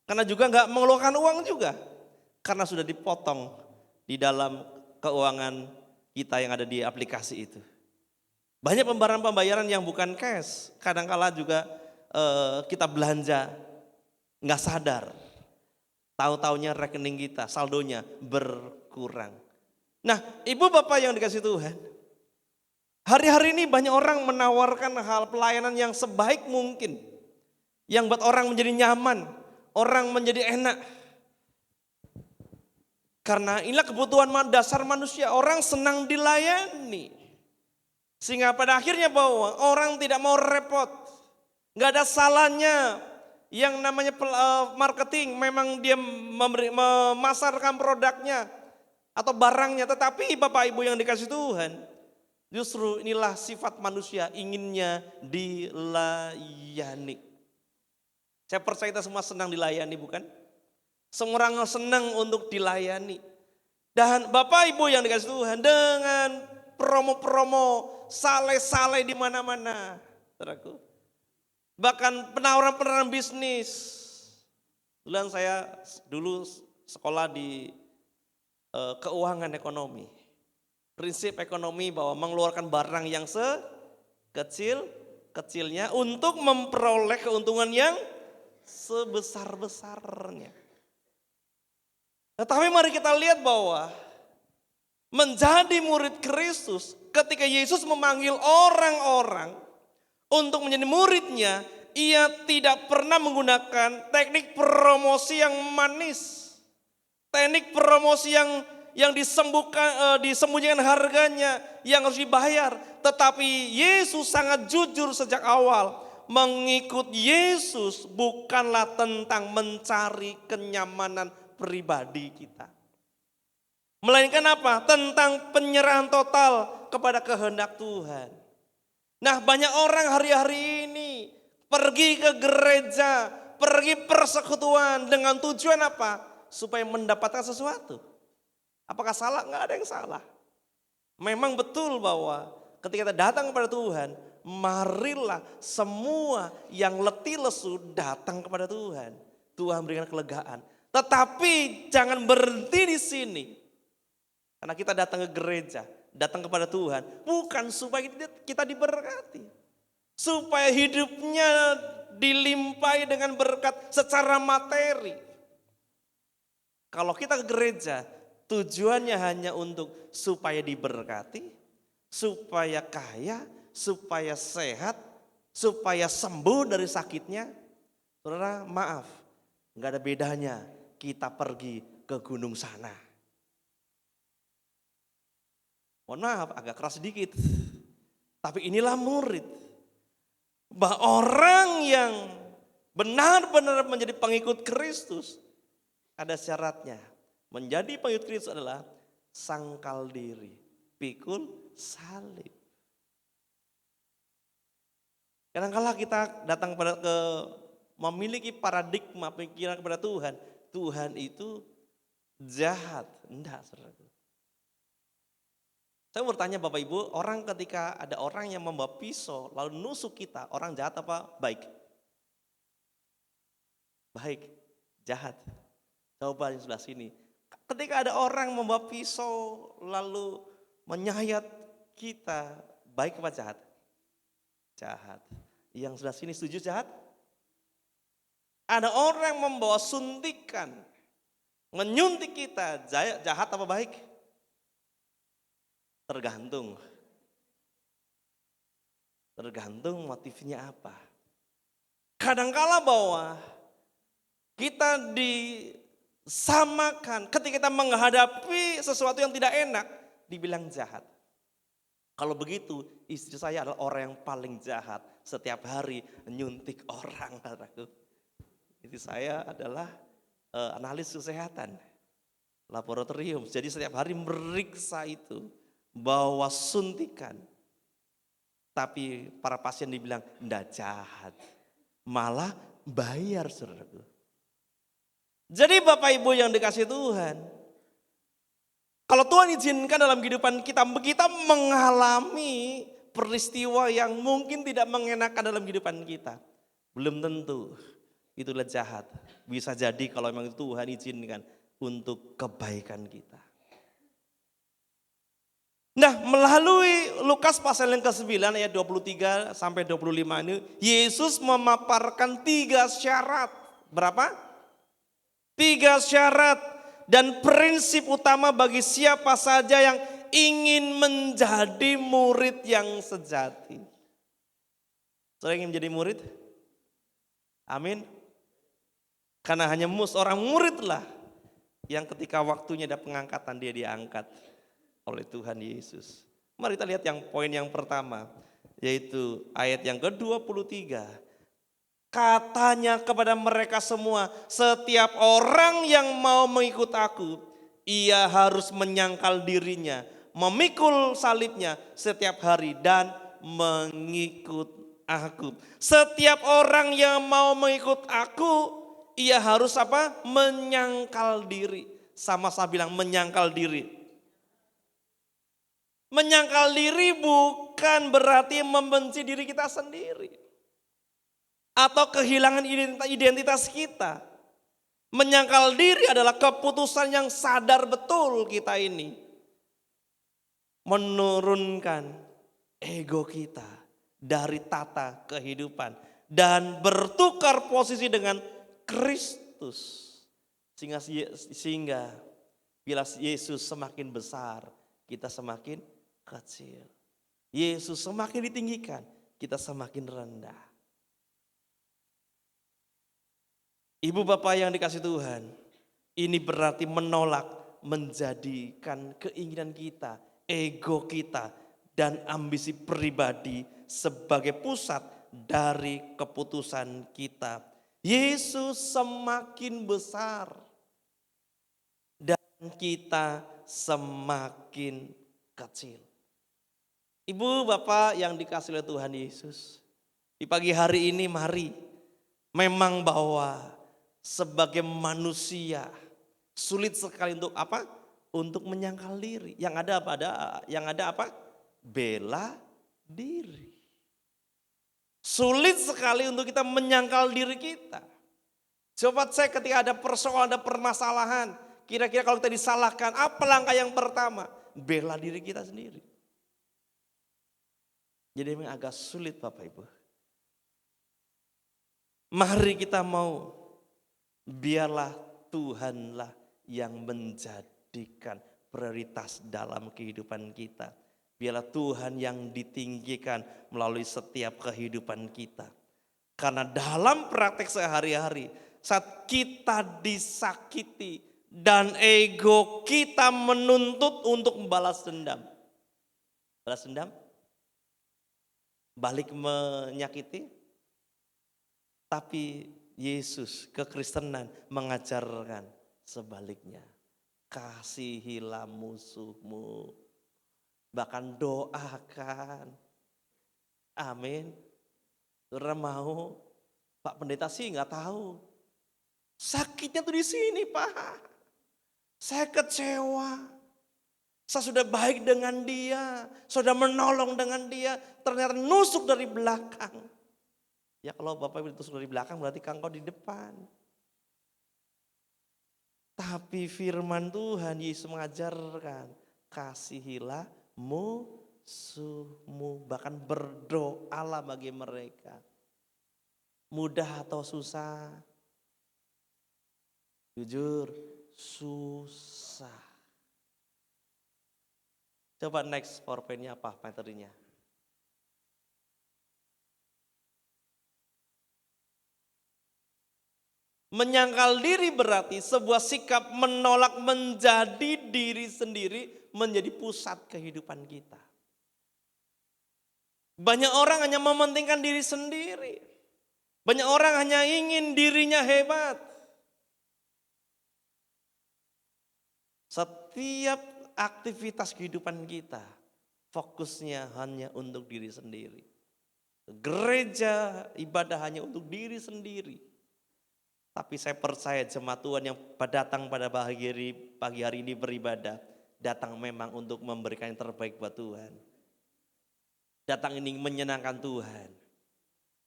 [SPEAKER 7] Karena juga gak mengeluarkan uang juga. Karena sudah dipotong di dalam keuangan kita yang ada di aplikasi itu. Banyak pembayaran yang bukan cash. Kadangkala juga kita belanja gak sadar. Tahu-taunya rekening kita, saldonya berkurang. Nah, Ibu Bapak yang dikasih Tuhan, hari-hari ini banyak orang menawarkan hal pelayanan yang sebaik mungkin. Yang buat orang menjadi nyaman, orang menjadi enak. Karena inilah kebutuhan dasar manusia, orang senang dilayani. Sehingga pada akhirnya bahwa orang tidak mau repot. Gak ada salahnya. Yang namanya marketing memang dia memasarkan produknya atau barangnya, tetapi Bapak Ibu yang dikasih Tuhan, justru inilah sifat manusia, inginnya dilayani. Saya percaya kita semua senang dilayani, bukan? Semua orang senang untuk dilayani. Dan Bapak Ibu yang dikasih Tuhan, dengan promo-promo, sale-sale di mana-mana, saudaraku. Bahkan penawaran-penawaran bisnis. Saya dulu sekolah di keuangan ekonomi. Prinsip ekonomi bahwa mengeluarkan barang yang sekecil-kecilnya untuk memperoleh keuntungan yang sebesar-besarnya. Tetapi mari kita lihat bahwa menjadi murid Kristus, ketika Yesus memanggil orang-orang untuk menjadi muridnya, ia tidak pernah menggunakan teknik promosi yang manis. Teknik promosi yang disembunyikan harganya, yang harus dibayar. Tetapi Yesus sangat jujur sejak awal. Mengikut Yesus bukanlah tentang mencari kenyamanan pribadi kita. Melainkan apa? Tentang penyerahan total kepada kehendak Tuhan. Nah, banyak orang hari-hari ini pergi ke gereja, pergi persekutuan dengan tujuan apa? Supaya mendapatkan sesuatu. Apakah salah? Enggak ada yang salah. Memang betul bahwa ketika kita datang kepada Tuhan, marilah semua yang letih lesu datang kepada Tuhan. Tuhan berikan kelegaan. Tetapi jangan berhenti di sini. Karena kita datang ke gereja, datang kepada Tuhan, bukan supaya kita diberkati. Supaya hidupnya dilimpahi dengan berkat secara materi. Kalau kita ke gereja, tujuannya hanya untuk supaya diberkati, supaya kaya, supaya sehat, supaya sembuh dari sakitnya. Saudara, maaf, gak ada bedanya kita pergi ke gunung sana. Mohon maaf, agak keras sedikit. Tapi inilah murid. Bahwa orang yang benar-benar menjadi pengikut Kristus, ada syaratnya. Menjadi pengikut Kristus adalah sangkal diri, pikul salib. Kadang-kala kita datang memiliki paradigma pikiran kepada Tuhan. Tuhan itu jahat. Enggak, saudaraku. Saya bertanya Bapak Ibu, orang ketika ada orang yang membawa pisau lalu nusuk kita, orang jahat apa baik? Baik, jahat. Coba di sebelah sini. Ketika ada orang membawa pisau lalu menyayat kita, baik apa jahat? Jahat. Yang sebelah sini setuju jahat? Ada orang membawa suntikan, menyuntik kita, jahat apa baik? Tergantung. Tergantung motifnya apa. Kadangkala bahwa kita disamakan ketika kita menghadapi sesuatu yang tidak enak, dibilang jahat. Kalau begitu, istri saya adalah orang yang paling jahat. Setiap hari nyuntik orang, kataku. Istri saya adalah analis kesehatan, laboratorium. Jadi setiap hari meriksa itu, bawa suntikan. Tapi para pasien dibilang, enggak jahat. Malah bayar, saudaraku. Jadi Bapak Ibu yang dikasih Tuhan, kalau Tuhan izinkan dalam kehidupan kita mengalami peristiwa yang mungkin tidak mengenakan dalam kehidupan kita. Belum tentu itulah jahat. Bisa jadi kalau memang Tuhan izinkan untuk kebaikan kita. Nah, melalui Lukas pasal yang ke-9 ayat 23 sampai 25 ini, Yesus memaparkan 3 syarat. Berapa? 3 syarat dan prinsip utama bagi siapa saja yang ingin menjadi murid yang sejati. Saudara ingin menjadi murid? Amin. Karena hanya orang muridlah yang ketika waktunya ada pengangkatan dia diangkat oleh Tuhan Yesus. Mari kita lihat poin yang pertama, yaitu ayat yang ke-23. Katanya kepada mereka semua, setiap orang yang mau mengikut aku, ia harus menyangkal dirinya, memikul salibnya setiap hari dan mengikut aku. Setiap orang yang mau mengikut aku, ia harus apa? Menyangkal diri. Sama-sama bilang menyangkal diri. Menyangkal diri bukan berarti membenci diri kita sendiri. Atau kehilangan identitas kita. Menyangkal diri adalah keputusan yang sadar betul kita ini. Menurunkan ego kita dari tata kehidupan. Dan bertukar posisi dengan Kristus. Sehingga bila Yesus semakin besar, kita semakin kecil. Yesus semakin ditinggikan, kita semakin rendah. Ibu bapak yang dikasih Tuhan, ini berarti menolak menjadikan keinginan kita, ego kita, dan ambisi pribadi sebagai pusat dari keputusan kita. Yesus semakin besar dan kita semakin kecil. Ibu bapak yang dikasih oleh Tuhan Yesus, di pagi hari ini mari memang bahwa sebagai manusia sulit sekali untuk apa? Untuk menyangkal diri. Yang ada apa? Bela diri. Sulit sekali untuk kita menyangkal diri kita. Coba cek ketika ada persoalan, ada permasalahan. Kira-kira kalau kita disalahkan, apa langkah yang pertama? Bela diri kita sendiri. Jadi memang agak sulit Bapak Ibu. Mari kita mau, biarlah Tuhanlah yang menjadikan prioritas dalam kehidupan kita. Biarlah Tuhan yang ditinggikan melalui setiap kehidupan kita. Karena dalam praktek sehari-hari, saat kita disakiti dan ego kita menuntut untuk membalas dendam. Balas dendam? Balik menyakiti? Tapi Yesus kekristenan mengajarkan sebaliknya. Kasihilah musuhmu. Bahkan doakan. Amin. Saudara mau? Pak Pendeta sih nggak tahu. Sakitnya tuh di sini Pak. Saya kecewa. Saya sudah baik dengan dia. Sudah menolong dengan dia. Ternyata nusuk dari belakang. Ya kalau Bapak Ibu ditusuk dari belakang berarti engkau di depan. Tapi firman Tuhan, Yesus mengajarkan, kasihilah musuhmu, bahkan berdoalah bagi mereka. Mudah atau susah? Jujur, susah. Coba next PowerPoint-nya apa materinya? Menyangkal diri berarti sebuah sikap menolak menjadi diri sendiri menjadi pusat kehidupan kita. Banyak orang hanya mementingkan diri sendiri. Banyak orang hanya ingin dirinya hebat. Setiap aktivitas kehidupan kita fokusnya hanya untuk diri sendiri. Gereja, ibadah hanya untuk diri sendiri. Tapi saya percaya jemaat Tuhan yang datang pada pagi hari ini beribadah, datang memang untuk memberikan yang terbaik buat Tuhan. Datang ini menyenangkan Tuhan.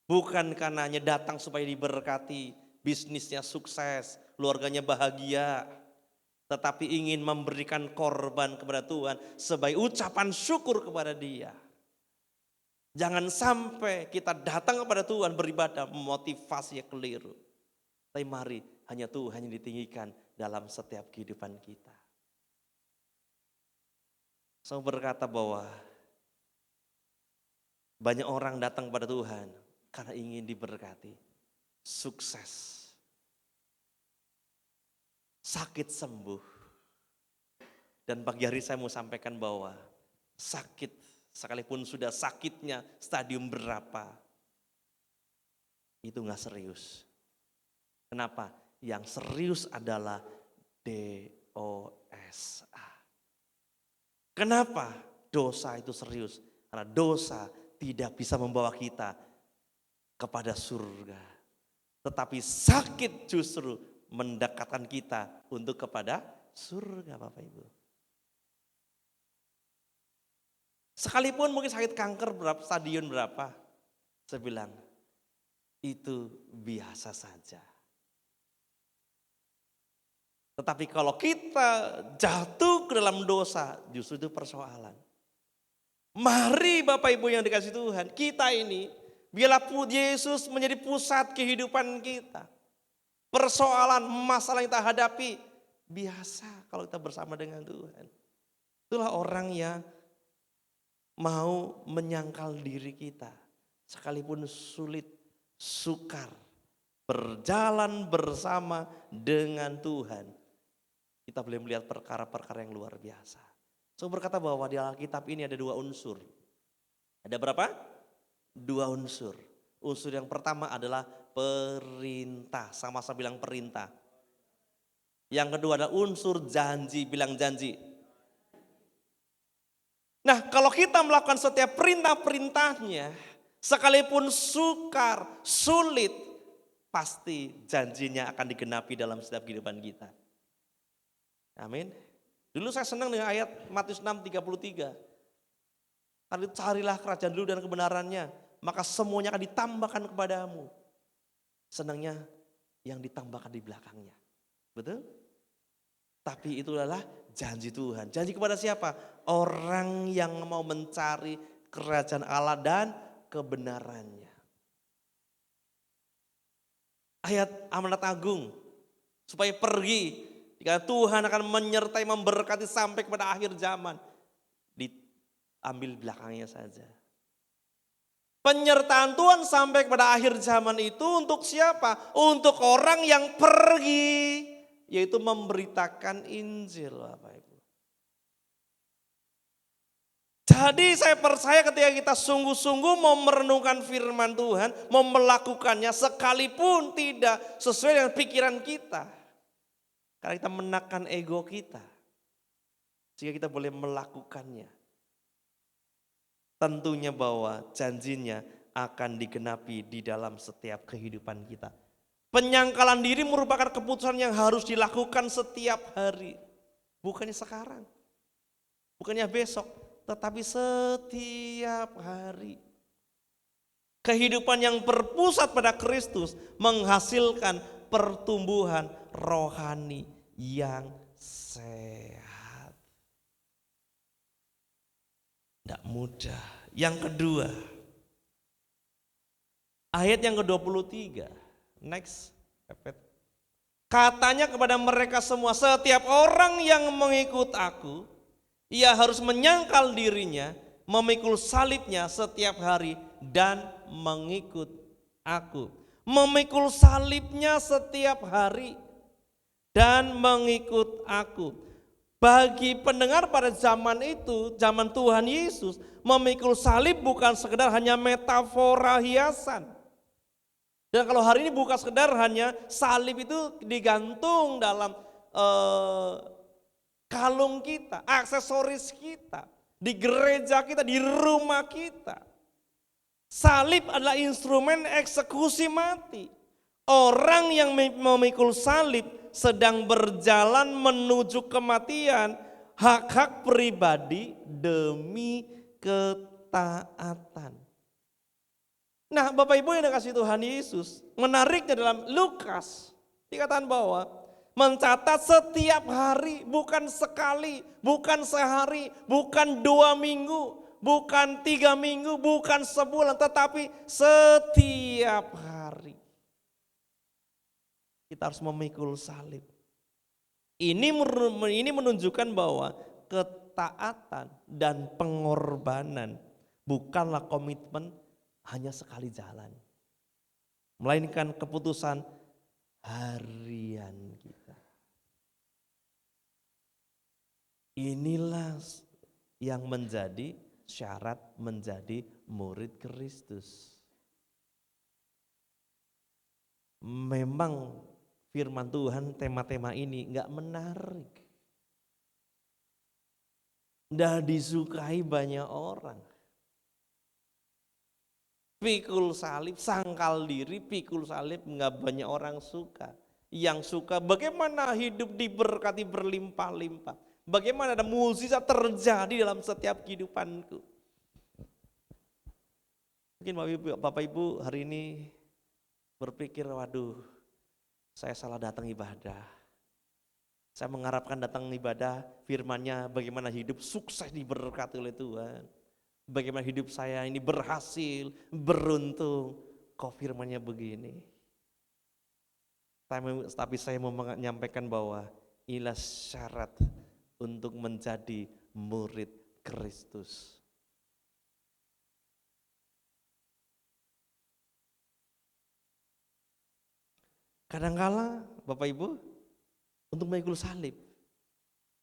[SPEAKER 7] Bukan karena hanya datang supaya diberkati, bisnisnya sukses, keluarganya bahagia. Tetapi ingin memberikan korban kepada Tuhan sebagai ucapan syukur kepada Dia. Jangan sampai kita datang kepada Tuhan beribadah motivasinya keliru. Tapi mari hanya Tuhan yang ditinggikan dalam setiap kehidupan kita. Saya berkata bahwa banyak orang datang pada Tuhan karena ingin diberkati, sukses, sakit sembuh. Dan pagi hari saya mau sampaikan bahwa sakit, sekalipun sudah sakitnya stadium berapa, itu gak serius. Kenapa? Yang serius adalah dosa. Kenapa dosa itu serius? Karena dosa tidak bisa membawa kita kepada surga. Tetapi sakit justru mendekatkan kita untuk kepada surga, Bapak Ibu. Sekalipun mungkin sakit kanker berapa, stadion berapa, saya bilang itu biasa saja. Tetapi kalau kita jatuh ke dalam dosa, justru itu persoalan. Mari Bapak Ibu yang dikasih Tuhan, kita ini biarlah Yesus menjadi pusat kehidupan kita. Persoalan, masalah yang kita hadapi, biasa kalau kita bersama dengan Tuhan. Itulah orang yang mau menyangkal diri kita. Sekalipun sulit, sukar, berjalan bersama dengan Tuhan. Kita boleh melihat perkara-perkara yang luar biasa. Saya berkata bahwa di Alkitab ini ada 2 unsur. Ada berapa? 2 unsur. Unsur yang pertama adalah perintah. Sama-sama bilang perintah. Yang kedua adalah unsur janji. Bilang janji. Nah, kalau kita melakukan setiap perintah-perintahnya, sekalipun sukar, sulit, pasti janjinya akan digenapi dalam setiap kehidupan kita. Amin. Dulu saya senang dengan ayat Matius 6:33. Carilah kerajaan dulu dan kebenarannya, maka semuanya akan ditambahkan kepadamu. Senangnya yang ditambahkan di belakangnya. Betul? Tapi itu adalah janji Tuhan. Janji kepada siapa? Orang yang mau mencari kerajaan Allah dan kebenarannya. Ayat amanat agung, supaya pergi. Jika Tuhan akan menyertai, memberkati sampai kepada akhir zaman. Diambil belakangnya saja. Penyertaan Tuhan sampai kepada akhir zaman itu untuk siapa? Untuk orang yang pergi. Yaitu memberitakan Injil, Bapak Ibu. Jadi saya percaya ketika kita sungguh-sungguh mau merenungkan firman Tuhan, mau melakukannya sekalipun tidak sesuai dengan pikiran kita. Karena kita menekan ego kita. Sehingga kita boleh melakukannya. Tentunya bahwa janjinya akan digenapi di dalam setiap kehidupan kita. Penyangkalan diri merupakan keputusan yang harus dilakukan setiap hari. Bukannya sekarang. Bukannya besok. Tetapi setiap hari. Kehidupan yang berpusat pada Kristus menghasilkan pertumbuhan rohani yang sehat. Tidak mudah. Yang kedua, ayat yang ke-23. Next. Katanya kepada mereka semua, setiap orang yang mengikut aku, ia harus menyangkal dirinya, memikul salibnya setiap hari dan mengikut aku. Memikul salibnya setiap hari dan mengikut aku. Bagi pendengar pada zaman itu, zaman Tuhan Yesus, memikul salib bukan sekedar hanya metafora hiasan. Dan kalau hari ini bukan sekedar hanya salib itu digantung dalam kalung kita, aksesoris kita, di gereja kita, di rumah kita. Salib adalah instrumen eksekusi mati. Orang yang memikul salib sedang berjalan menuju kematian, hak-hak pribadi demi ketaatan. Nah, Bapak Ibu yang dikasihi Tuhan Yesus, menariknya dalam Lukas, dikatakan bahwa mencatat setiap hari, bukan sekali, bukan sehari, bukan 2 minggu, bukan 3 minggu, bukan sebulan, tetapi setiap hari. Kita harus memikul salib. Ini menunjukkan bahwa ketaatan dan pengorbanan bukanlah komitmen hanya sekali jalan, melainkan keputusan harian kita. Inilah yang menjadi syarat menjadi murid Kristus. Memang firman Tuhan tema-tema ini enggak menarik, enggak disukai banyak orang. Pikul salib, sangkal diri, pikul salib enggak banyak orang suka. Yang suka bagaimana hidup diberkati berlimpah-limpah. Bagaimana ada mukjizat terjadi dalam setiap kehidupanku. Mungkin Bapak Ibu hari ini berpikir, waduh saya salah datang ibadah. Saya mengharapkan datang ibadah firman-Nya bagaimana hidup sukses diberkati oleh Tuhan. Bagaimana hidup saya ini berhasil, beruntung, kok firman-Nya begini. Tapi saya mau menyampaikan bahwa inilah syarat untuk menjadi murid Kristus. Kadangkala Bapak Ibu, untuk memikul salib,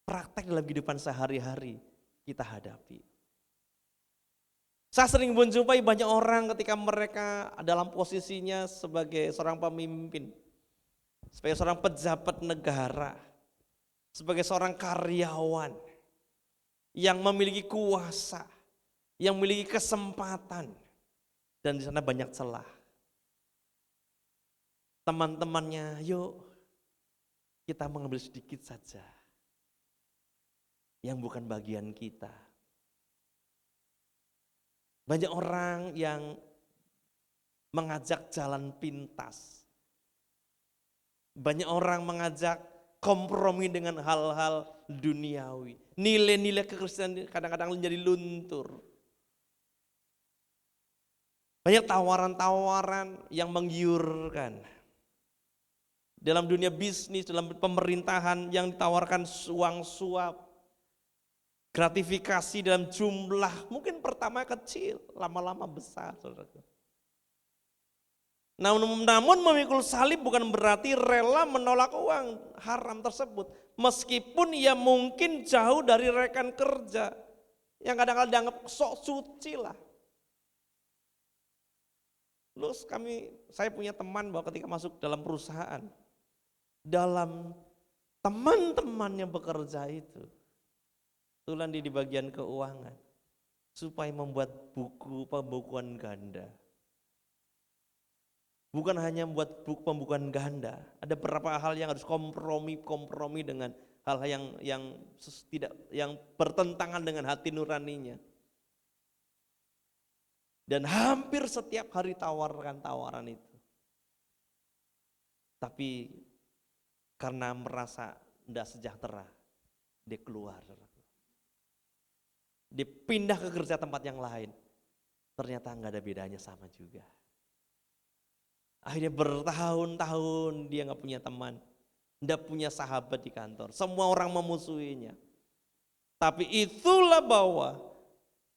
[SPEAKER 7] praktek dalam kehidupan sehari-hari kita hadapi. Saya sering menjumpai banyak orang ketika mereka dalam posisinya sebagai seorang pemimpin, sebagai seorang pejabat negara, sebagai seorang karyawan yang memiliki kuasa, yang memiliki kesempatan, dan di sana banyak celah. Teman-temannya, yuk kita mengambil sedikit saja yang bukan bagian kita. Banyak orang yang mengajak jalan pintas. Banyak orang mengajak kompromi dengan hal-hal duniawi. Nilai-nilai kekristenan kadang-kadang menjadi luntur. Banyak tawaran-tawaran yang menggiurkan. Dalam dunia bisnis, dalam pemerintahan yang ditawarkan uang suap. Gratifikasi dalam jumlah mungkin pertama kecil, lama-lama besar. Saudaraku. Namun memikul salib bukan berarti rela menolak uang haram tersebut. Meskipun ia mungkin jauh dari rekan kerja yang kadang-kadang dianggap sok suci lah. Terus saya punya teman bahwa ketika masuk dalam perusahaan, dalam teman-teman yang bekerja itu, kebetulan di bagian keuangan, supaya membuat buku pembukuan ganda. Bukan hanya membuat buku pembukuan ganda, ada beberapa hal yang harus kompromi dengan hal-hal yang bertentangan dengan hati nuraninya. Dan hampir setiap hari tawaran itu. Tapi karena merasa tidak sejahtera, dia keluar. Dia pindah ke gereja tempat yang lain. Ternyata nggak ada bedanya, sama juga. Akhirnya bertahun-tahun dia nggak punya teman, nggak punya sahabat di kantor. Semua orang memusuhinya. Tapi itulah bahwa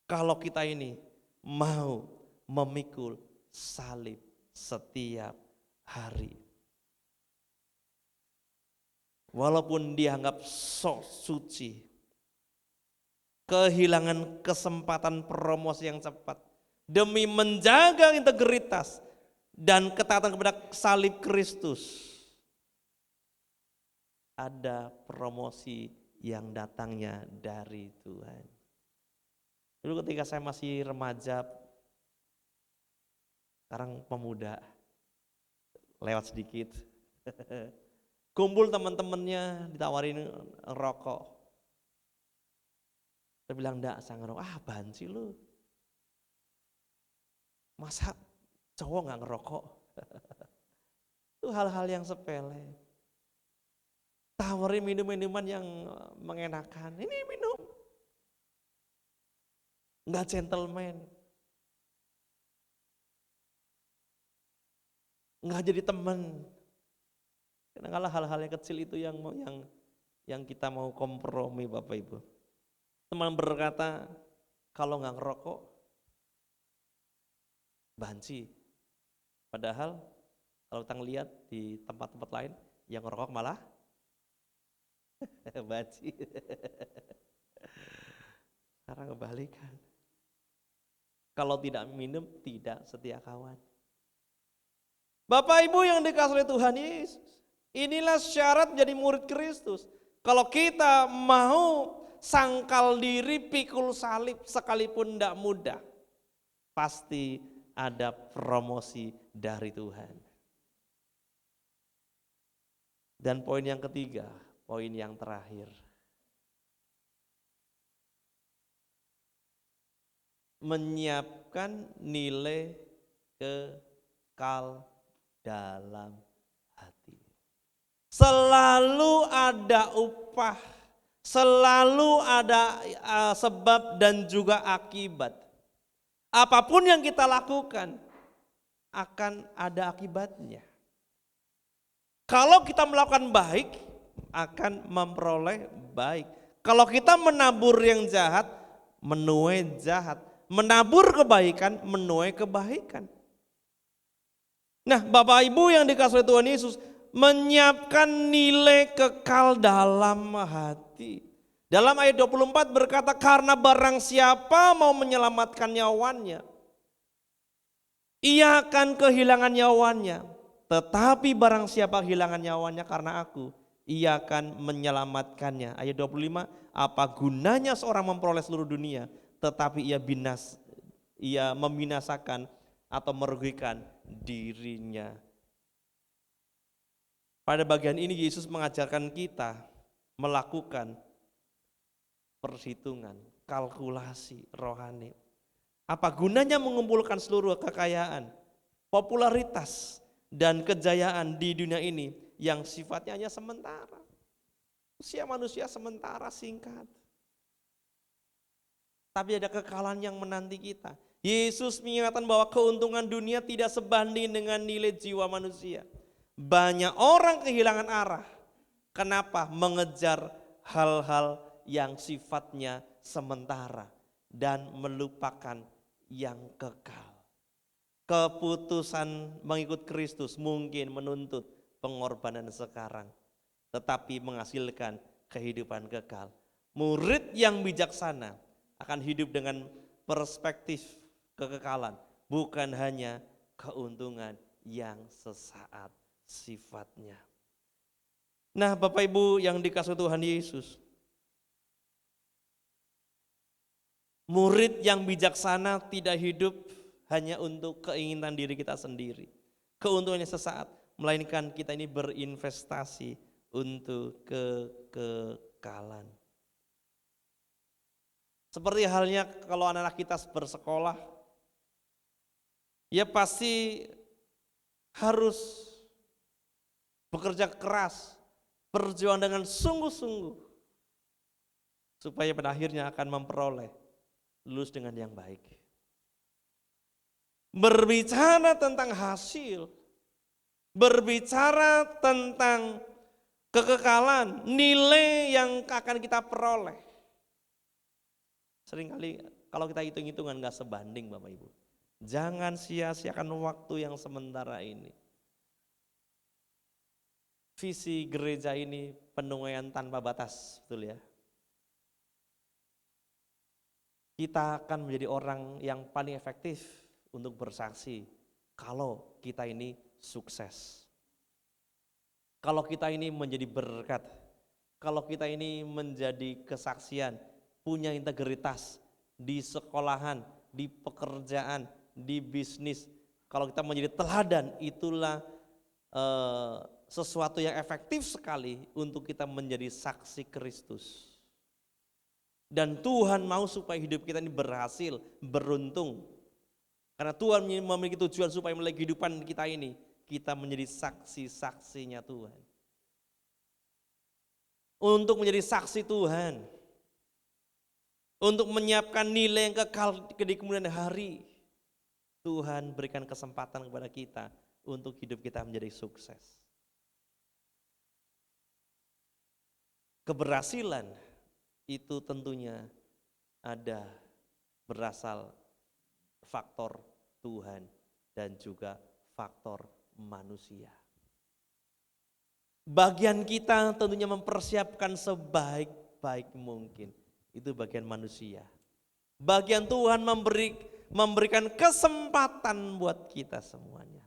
[SPEAKER 7] kalau kita ini mau memikul salib setiap hari. Walaupun dianggap sok suci, kehilangan kesempatan promosi yang cepat demi menjaga integritas dan ketaatan kepada salib Kristus, ada promosi yang datangnya dari Tuhan. Dulu ketika saya masih remaja, sekarang pemuda, lewat sedikit, kumpul teman-temannya ditawarin rokok. Saya bilang, enggak, saya ngerokok. Ah, banci lu. Masa cowok nggak ngerokok? Itu hal-hal yang sepele. Tawarin minum-minuman yang mengenakan. Ini minum. Nggak gentleman. Nggak jadi teman. Kadang-kadang hal-hal yang kecil itu yang kita mau kompromi, Bapak Ibu. Teman berkata, kalau nggak ngerokok, banci. Padahal kalau kita ngelihat di tempat-tempat lain, yang ngerokok malah banci. Sekarang kebalikan. Kalau tidak minum, tidak setia kawan. Bapak Ibu yang dikasihi oleh Tuhan Yesus, inilah syarat jadi murid Kristus. Kalau kita mau sangkal diri, pikul salib sekalipun tidak mudah, pasti ada promosi dari Tuhan. Dan poin yang ketiga, poin yang terakhir, menyiapkan nilai kekal dalam hati. Selalu ada upah, selalu ada sebab dan juga akibat. Apapun yang kita lakukan akan ada akibatnya. Kalau kita melakukan baik, akan memperoleh baik. Kalau kita menabur yang jahat, menuai jahat. Menabur kebaikan, menuai kebaikan. Nah, Bapak Ibu yang dikasihi Tuhan Yesus, menyiapkan nilai kekal dalam hati. Dalam ayat 24 berkata, karena barang siapa mau menyelamatkan nyawanya, ia akan kehilangan nyawanya. Tetapi barang siapa kehilangan nyawanya karena aku, ia akan menyelamatkannya. Ayat 25, apa gunanya seorang memperoleh seluruh dunia, tetapi ia membinasakan atau merugikan dirinya. Pada bagian ini Yesus mengajarkan kita melakukan perhitungan, kalkulasi rohani. Apa gunanya mengumpulkan seluruh kekayaan, popularitas, dan kejayaan di dunia ini yang sifatnya hanya sementara. Usia manusia sementara singkat. Tapi ada kekalahan yang menanti kita. Yesus mengingatkan bahwa keuntungan dunia tidak sebanding dengan nilai jiwa manusia. Banyak orang kehilangan arah. Kenapa? Mengejar hal-hal yang sifatnya sementara dan melupakan yang kekal. Keputusan mengikut Kristus mungkin menuntut pengorbanan sekarang, tetapi menghasilkan kehidupan kekal. Murid yang bijaksana akan hidup dengan perspektif kekekalan, bukan hanya keuntungan yang sesaat sifatnya. Nah, Bapak Ibu yang dikasihi Tuhan Yesus, murid yang bijaksana tidak hidup hanya untuk keinginan diri kita sendiri, keuntungannya sesaat, melainkan kita ini berinvestasi untuk kekekalan. Seperti halnya kalau anak-anak kita bersekolah, ya pasti harus bekerja keras, berjuang dengan sungguh-sungguh, supaya pada akhirnya akan memperoleh lulus dengan yang baik. Berbicara tentang hasil, berbicara tentang kekekalan, nilai yang akan kita peroleh. Seringkali kalau kita hitung-hitungan gak sebanding Bapak Ibu. Jangan sia-siakan waktu yang sementara ini. Visi gereja ini penungaian tanpa batas, betul ya? Kita akan menjadi orang yang paling efektif untuk bersaksi kalau kita ini sukses. Kalau kita ini menjadi berkat, kalau kita ini menjadi kesaksian, punya integritas di sekolahan, di pekerjaan, di bisnis. Kalau kita menjadi teladan, itulah sesuatu yang efektif sekali untuk kita menjadi saksi Kristus. Dan Tuhan mau supaya hidup kita ini berhasil, beruntung. Karena Tuhan memiliki tujuan supaya melalui kehidupan kita ini, kita menjadi saksi-saksinya Tuhan. Untuk menjadi saksi Tuhan, untuk menyiapkan nilai yang kekal di kemudian hari, Tuhan berikan kesempatan kepada kita untuk hidup kita menjadi sukses. Keberhasilan itu tentunya ada berasal faktor Tuhan dan juga faktor manusia. Bagian kita tentunya mempersiapkan sebaik-baik mungkin. Itu bagian manusia. Bagian Tuhan memberikan kesempatan buat kita semuanya.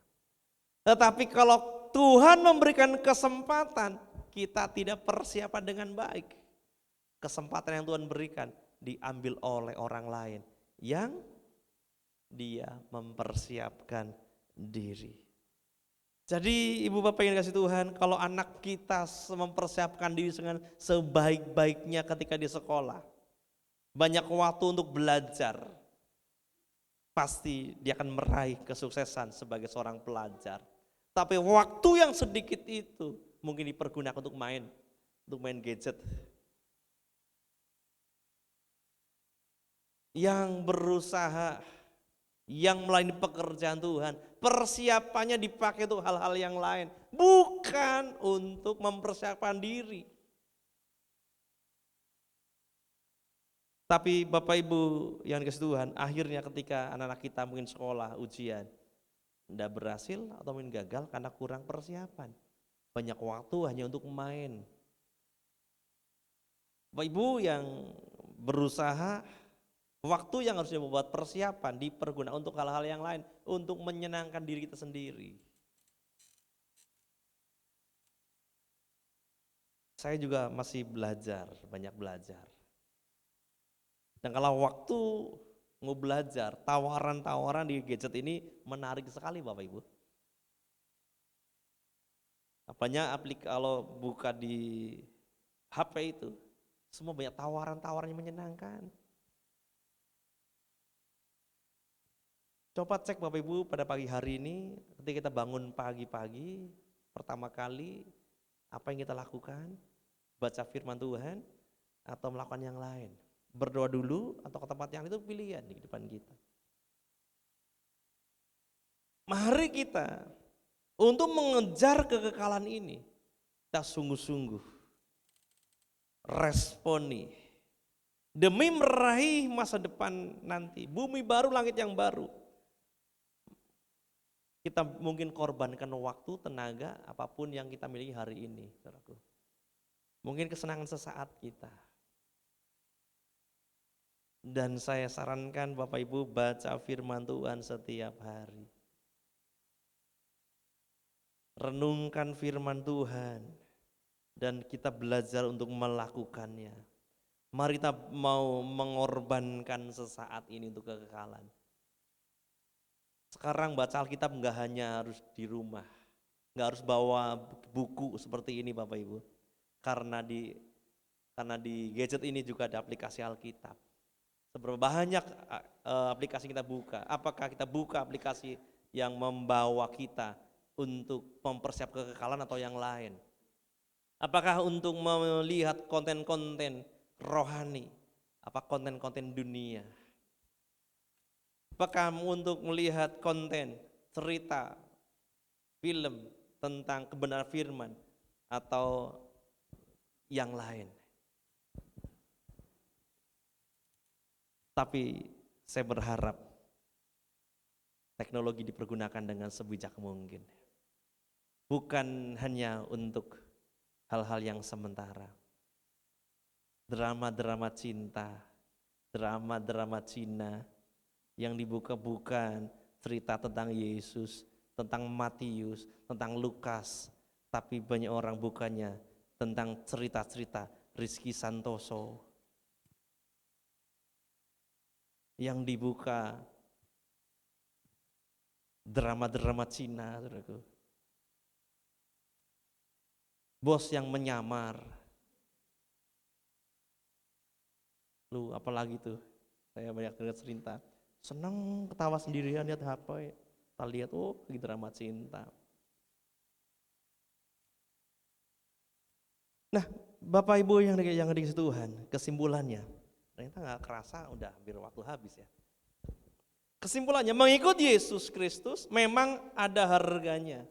[SPEAKER 7] Tetapi kalau Tuhan memberikan kesempatan, kita tidak persiapan dengan baik. Kesempatan yang Tuhan berikan diambil oleh orang lain yang dia mempersiapkan diri. Jadi ibu bapak yang dikasih Tuhan, kalau anak kita mempersiapkan diri dengan sebaik-baiknya ketika di sekolah, banyak waktu untuk belajar, pasti dia akan meraih kesuksesan sebagai seorang pelajar. Tapi waktu yang sedikit itu mungkin dipergunakan untuk main gadget. Yang berusaha, yang melayani pekerjaan Tuhan, persiapannya dipakai untuk hal-hal yang lain, bukan untuk mempersiapkan diri. Tapi Bapak Ibu yang dikasih Tuhan, akhirnya ketika anak-anak kita mungkin sekolah, ujian, tidak berhasil atau mungkin gagal karena kurang persiapan. Banyak waktu hanya untuk main. Bapak Ibu yang berusaha, waktu yang harusnya membuat persiapan dipergunakan untuk hal-hal yang lain, untuk menyenangkan diri kita sendiri. Saya juga masih belajar, banyak belajar. Dan kalau waktu mau belajar, tawaran-tawaran di gadget ini menarik sekali Bapak Ibu. Apanya kalau buka di HP itu, semua banyak tawaran-tawaran yang menyenangkan. Coba cek Bapak Ibu pada pagi hari ini, ketika kita bangun pagi-pagi, pertama kali apa yang kita lakukan? Baca firman Tuhan atau melakukan yang lain? Berdoa dulu atau ke tempat yang itu, pilihan di depan kita. Mari kita untuk mengejar kekekalan ini, kita sungguh-sungguh responi demi meraih masa depan nanti, bumi baru, langit yang baru. Kita mungkin korbankan waktu, tenaga, apapun yang kita miliki hari ini, saudaraku. Mungkin kesenangan sesaat kita. Dan saya sarankan Bapak Ibu baca firman Tuhan setiap hari. Renungkan firman Tuhan dan kita belajar untuk melakukannya. Mari kita mau mengorbankan sesaat ini untuk kekekalan. Sekarang baca Alkitab enggak hanya harus di rumah, enggak harus bawa buku seperti ini Bapak Ibu. Karena di gadget ini juga ada aplikasi Alkitab. Seberapa banyak aplikasi kita buka? Apakah kita buka aplikasi yang membawa kita untuk mempersiapkan kekekalan atau yang lain? Apakah untuk melihat konten-konten rohani? Apa konten-konten dunia? Apakah untuk melihat konten, cerita, film tentang kebenaran firman atau yang lain? Tapi saya berharap teknologi dipergunakan dengan sebijak mungkin. Bukan hanya untuk hal-hal yang sementara. Drama-drama cinta, drama-drama Cina yang dibuka bukan cerita tentang Yesus, tentang Matius, tentang Lukas, tapi banyak orang bukannya tentang cerita-cerita Rizky Santoso. Yang dibuka drama-drama Cina, saudaraku. Bos yang menyamar. Lu apalagi tuh, saya banyak dengar cerita. Senang ketawa sendirian lihat HP. Kita lihat, oh lagi drama cinta. Nah, Bapak Ibu yang dikasih Tuhan, kesimpulannya, ternyata nggak kerasa udah hampir waktu habis ya. Kesimpulannya, mengikut Yesus Kristus memang ada harganya.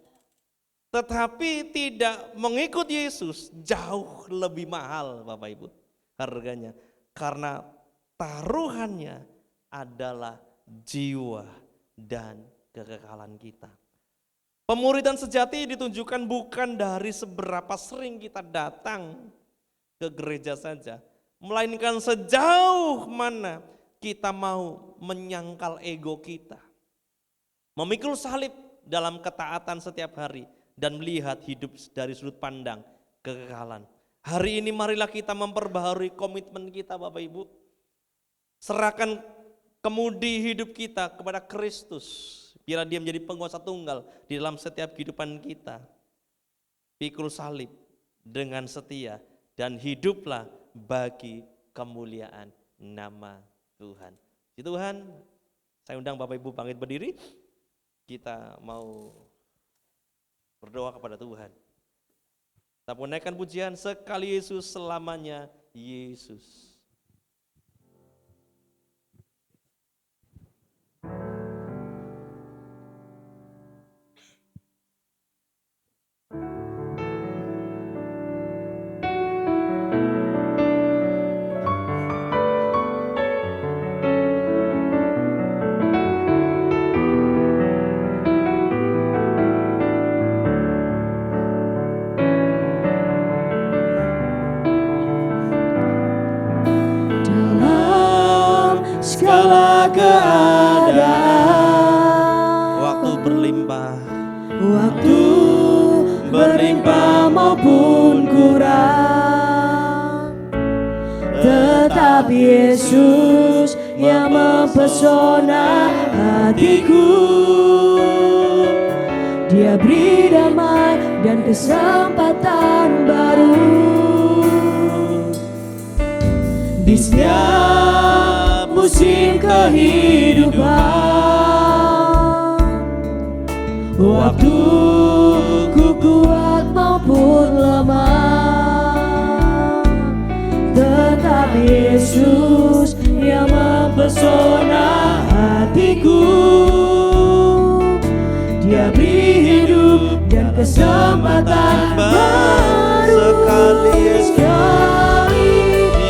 [SPEAKER 7] Tetapi tidak mengikut Yesus jauh lebih mahal Bapak Ibu harganya. Karena taruhannya adalah jiwa dan kekekalan kita. Pemuridan sejati ditunjukkan bukan dari seberapa sering kita datang ke gereja saja, melainkan sejauh mana kita mau menyangkal ego kita, memikul salib dalam ketaatan setiap hari, dan melihat hidup dari sudut pandang kekekalan. Hari ini marilah kita memperbaharui komitmen kita Bapak Ibu. Serahkan kemudi hidup kita kepada Kristus. Biarlah dia menjadi penguasa tunggal di dalam setiap kehidupan kita. Pikul salib dengan setia dan hiduplah bagi kemuliaan nama Tuhan. Puji Tuhan, saya undang Bapak Ibu bangkit berdiri. Kita mau berdoa kepada Tuhan. Kita pun naikkan pujian sekali Yesus selamanya Yesus.
[SPEAKER 8] Segala keadaan,
[SPEAKER 7] Waktu berlimpah,
[SPEAKER 8] waktu berlimpah maupun kurang, tetap Yesus yang mempesona hatiku. Dia beri damai dan kesempatan baru di setiap musim kehidupan. Waktu ku kuat maupun lemah, tetap Yesus yang mempesona hatiku. Dia beri hidup dan kesempatan baru sekali.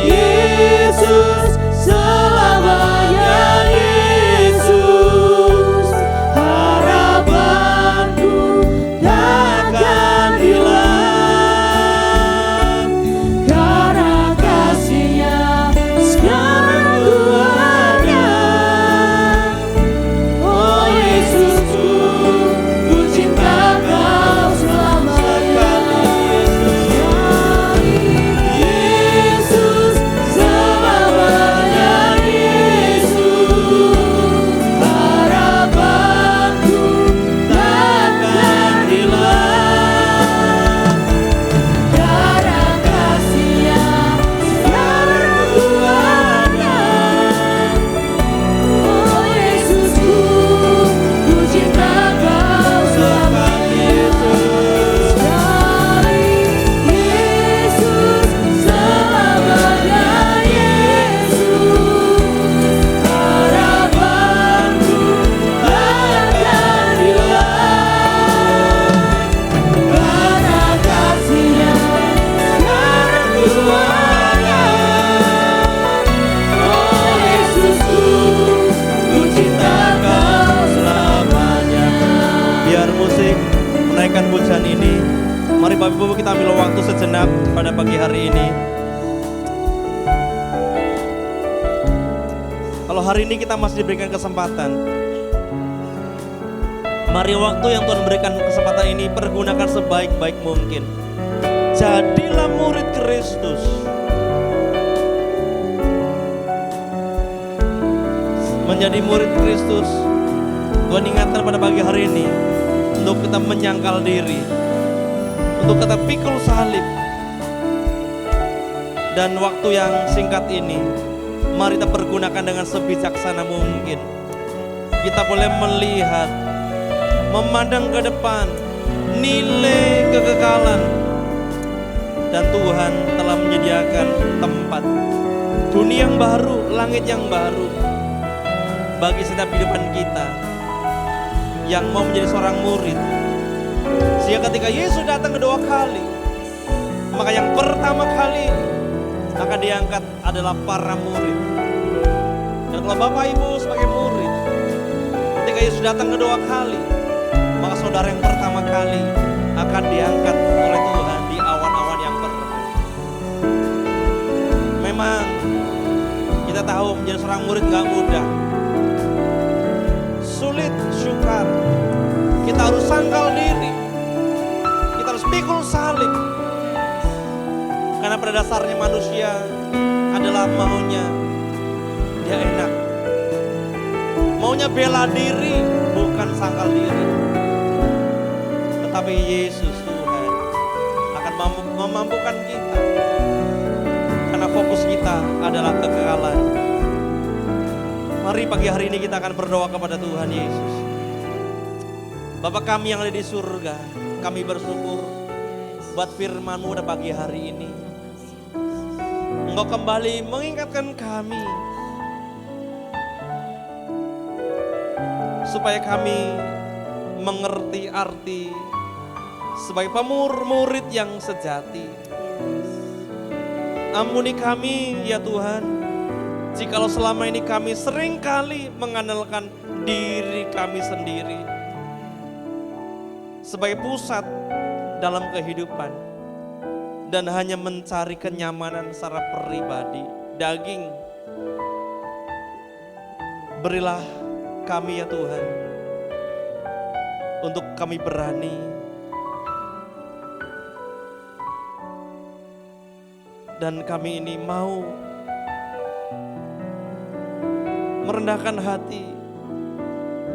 [SPEAKER 8] Yesus selamanya Yesus, harapanku takkan hilang, karena kasih-Nya sekarang ku ada. Oh Yesusku, ku cinta Kau selamanya.
[SPEAKER 7] pagi hari ini. Kalau hari ini kita masih diberikan kesempatan, mari waktu yang Tuhan berikan kesempatan ini pergunakan sebaik-baik mungkin. Jadilah murid Kristus. Menjadi murid Kristus, Tuhan ingatkan pada pagi hari ini untuk kita menyangkal diri, untuk kita pikul salib. Dan waktu yang singkat ini, mari kita pergunakan dengan sebijaksana mungkin. Kita boleh melihat, memandang ke depan, nilai kekekalan. Dan Tuhan telah menyediakan tempat, dunia yang baru, langit yang baru, bagi setiap kehidupan kita yang mau menjadi seorang murid. Sehingga ketika Yesus datang kedua kali, maka yang pertama kali akan diangkat adalah para murid. Dan kalau Bapak Ibu sebagai murid, ketika Yesus datang kedua kali, maka saudara yang pertama kali akan diangkat oleh Tuhan di awan-awan yang permai. Memang kita tahu menjadi seorang murid gak mudah, sulit, sukar. Kita harus sangkal diri, kita harus pikul salib. Karena pada dasarnya manusia adalah maunya dia enak, maunya bela diri, bukan sangkal diri. Tetapi Yesus Tuhan akan memampukan kita, karena fokus kita adalah kekekalan. Mari pagi hari ini kita akan berdoa kepada Tuhan Yesus. Bapa kami yang ada di surga, kami bersyukur buat firman-Mu pada pagi hari ini. Engkau kembali mengingatkan kami supaya kami mengerti arti sebagai murid yang sejati. Ampuni kami ya Tuhan, jikalau selama ini kami seringkali mengandalkan diri kami sendiri sebagai pusat dalam kehidupan dan hanya mencari kenyamanan secara pribadi, daging. Berilah kami ya Tuhan, untuk kami berani dan kami ini mau merendahkan hati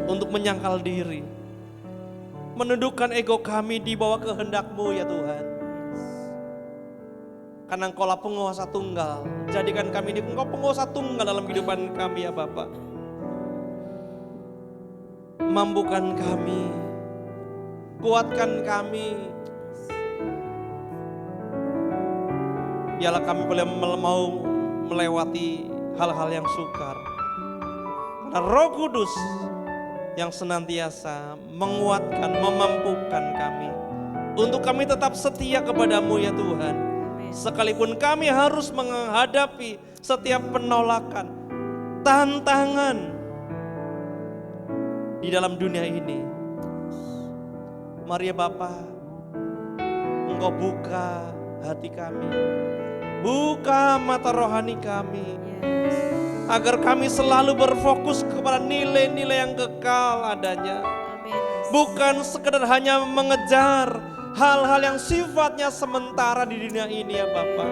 [SPEAKER 7] untuk menyangkal diri, menundukkan ego kami di bawah kehendak-Mu ya Tuhan. Karena Engkaulah penguasa tunggal, jadikan kami ini Engkau penguasa tunggal dalam kehidupan kami ya Bapa. Mampukan kami, kuatkan kami, biarlah kami boleh mau melewati hal-hal yang sukar. Karena Roh Kudus yang senantiasa menguatkan, memampukan kami untuk kami tetap setia kepada-Mu ya Tuhan. Sekalipun kami harus menghadapi setiap penolakan, tantangan di dalam dunia ini. Mari ya Bapa, Engkau buka hati kami, buka mata rohani kami, agar kami selalu berfokus kepada nilai-nilai yang kekal adanya. Bukan sekedar hanya mengejar hal-hal yang sifatnya sementara di dunia ini ya Bapa.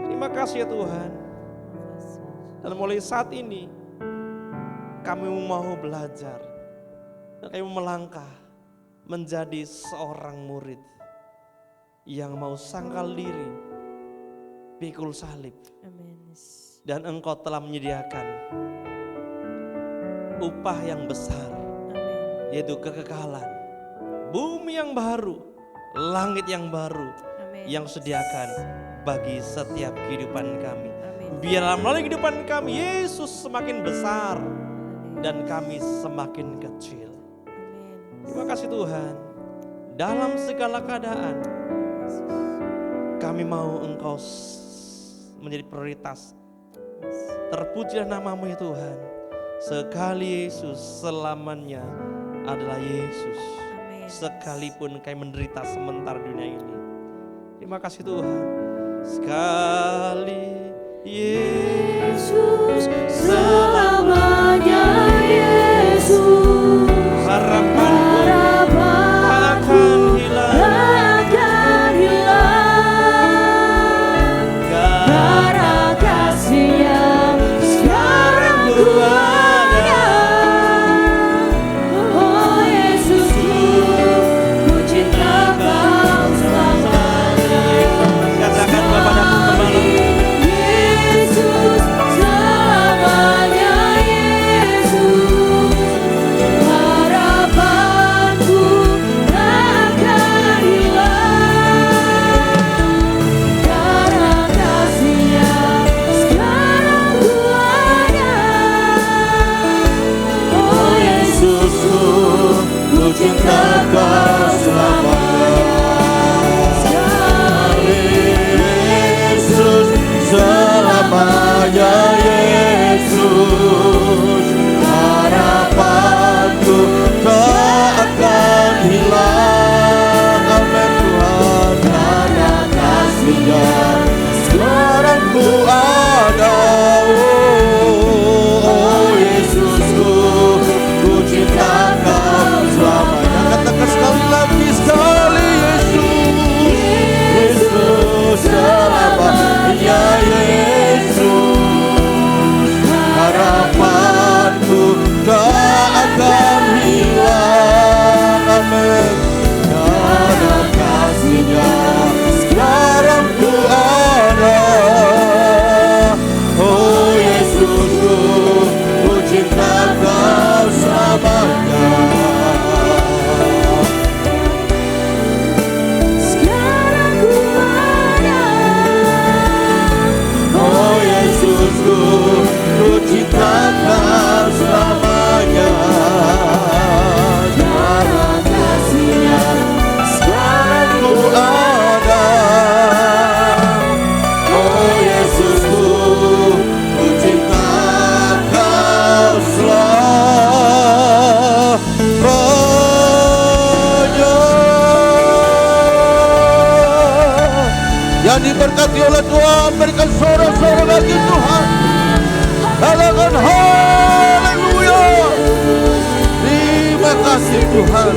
[SPEAKER 7] Terima kasih ya Tuhan. Dan mulai saat ini kami mau belajar dan kami melangkah menjadi seorang murid yang mau sangkal diri, pikul salib. Dan Engkau telah menyediakan upah yang besar, yaitu kekekalan, bumi yang baru, langit yang baru, yang sediakan bagi setiap kehidupan kami. Biarlah melalui kehidupan kami Yesus semakin besar dan kami semakin kecil. Terima kasih Tuhan. Dalam segala keadaan kami mau Engkau menjadi prioritas. Terpujilah nama-Mu ya Tuhan. Sekali Yesus, selamanya adalah Yesus. Sekalipun kami menderita sementara dunia ini, Terima kasih Tuhan. Sekali
[SPEAKER 8] Yesus selamanya, Yesus
[SPEAKER 7] harapanku
[SPEAKER 8] harapanku
[SPEAKER 7] akan hilang.
[SPEAKER 8] takkan hilang karena kasih-Nya sekarang ku ada. Oh Yesusku, ku cinta Kau selamanya.
[SPEAKER 7] Katakan kepadaku kembali.
[SPEAKER 8] Yesus selamanya, Yesus harapanku takkan hilang karena kasih-Nya sekarang ku ada. Oh Yesusku, ku cinta Kau selamanya.
[SPEAKER 9] Yesus selamanya, Yesus harapanku tak akan hilang. Amin Tuhan, karena kasih-Nya sekarang ku ada. Oh Yesusku, ku cinta Kau selamanya. Katakan sekali lagi, sekali Yesus, Yesus selamanya, Yesus harapanku tak akan hilang. Amin. Karena kasih-Nya sekarang ku ada. Oh Yesusku, ku cinta Kau selamanya.
[SPEAKER 8] Sekarang ku ada.
[SPEAKER 9] Oh Yesusku, ku cinta Kau selamanya. Karena kasih-Nya sekarang ku ada. Oh Yesusku, ku cinta Kau selamanya. Yang diberkati oleh Tuhan, berikan sorak-sorak bagi Tuhan. Katakan haleluya. Terima kasih Tuhan.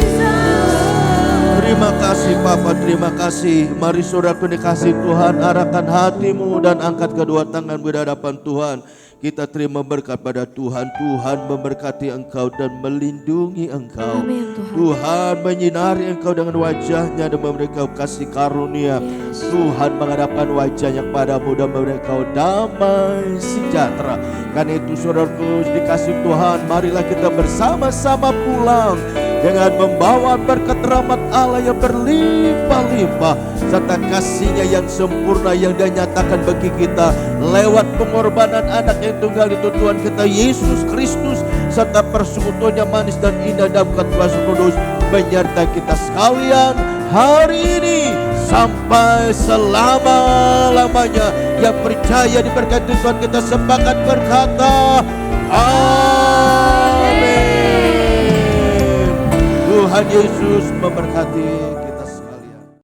[SPEAKER 9] Terima kasih Bapa, terima kasih. Mari saudaraku dikasih Tuhan, arahkan hatimu dan angkat kedua tanganmu di hadapan Tuhan. Kita terima berkat pada Tuhan. Tuhan memberkati engkau dan melindungi engkau.
[SPEAKER 5] Amin Tuhan.
[SPEAKER 9] Tuhan menyinari engkau dengan wajah-Nya dan memberi engkau kasih karunia. Tuhan menghadapkan wajah-Nya kepadamu dan memberi engkau damai sejahtera. Karena itu saudaraku dikasih Tuhan, marilah kita bersama-sama pulang dengan membawa berkat rahmat Allah yang berlimpah-limpah serta kasih-Nya yang sempurna yang Dia nyatakan bagi kita lewat pengorbanan anak yang tunggal itu Tuhan kita Yesus Kristus serta persekutuannya manis dan indah dalam kuasa kudus menyertai kita sekalian hari ini sampai selama-lamanya. Yang percaya diberkati Tuhan kita sepakat berkata amin. Tuhan Yesus memberkati kita.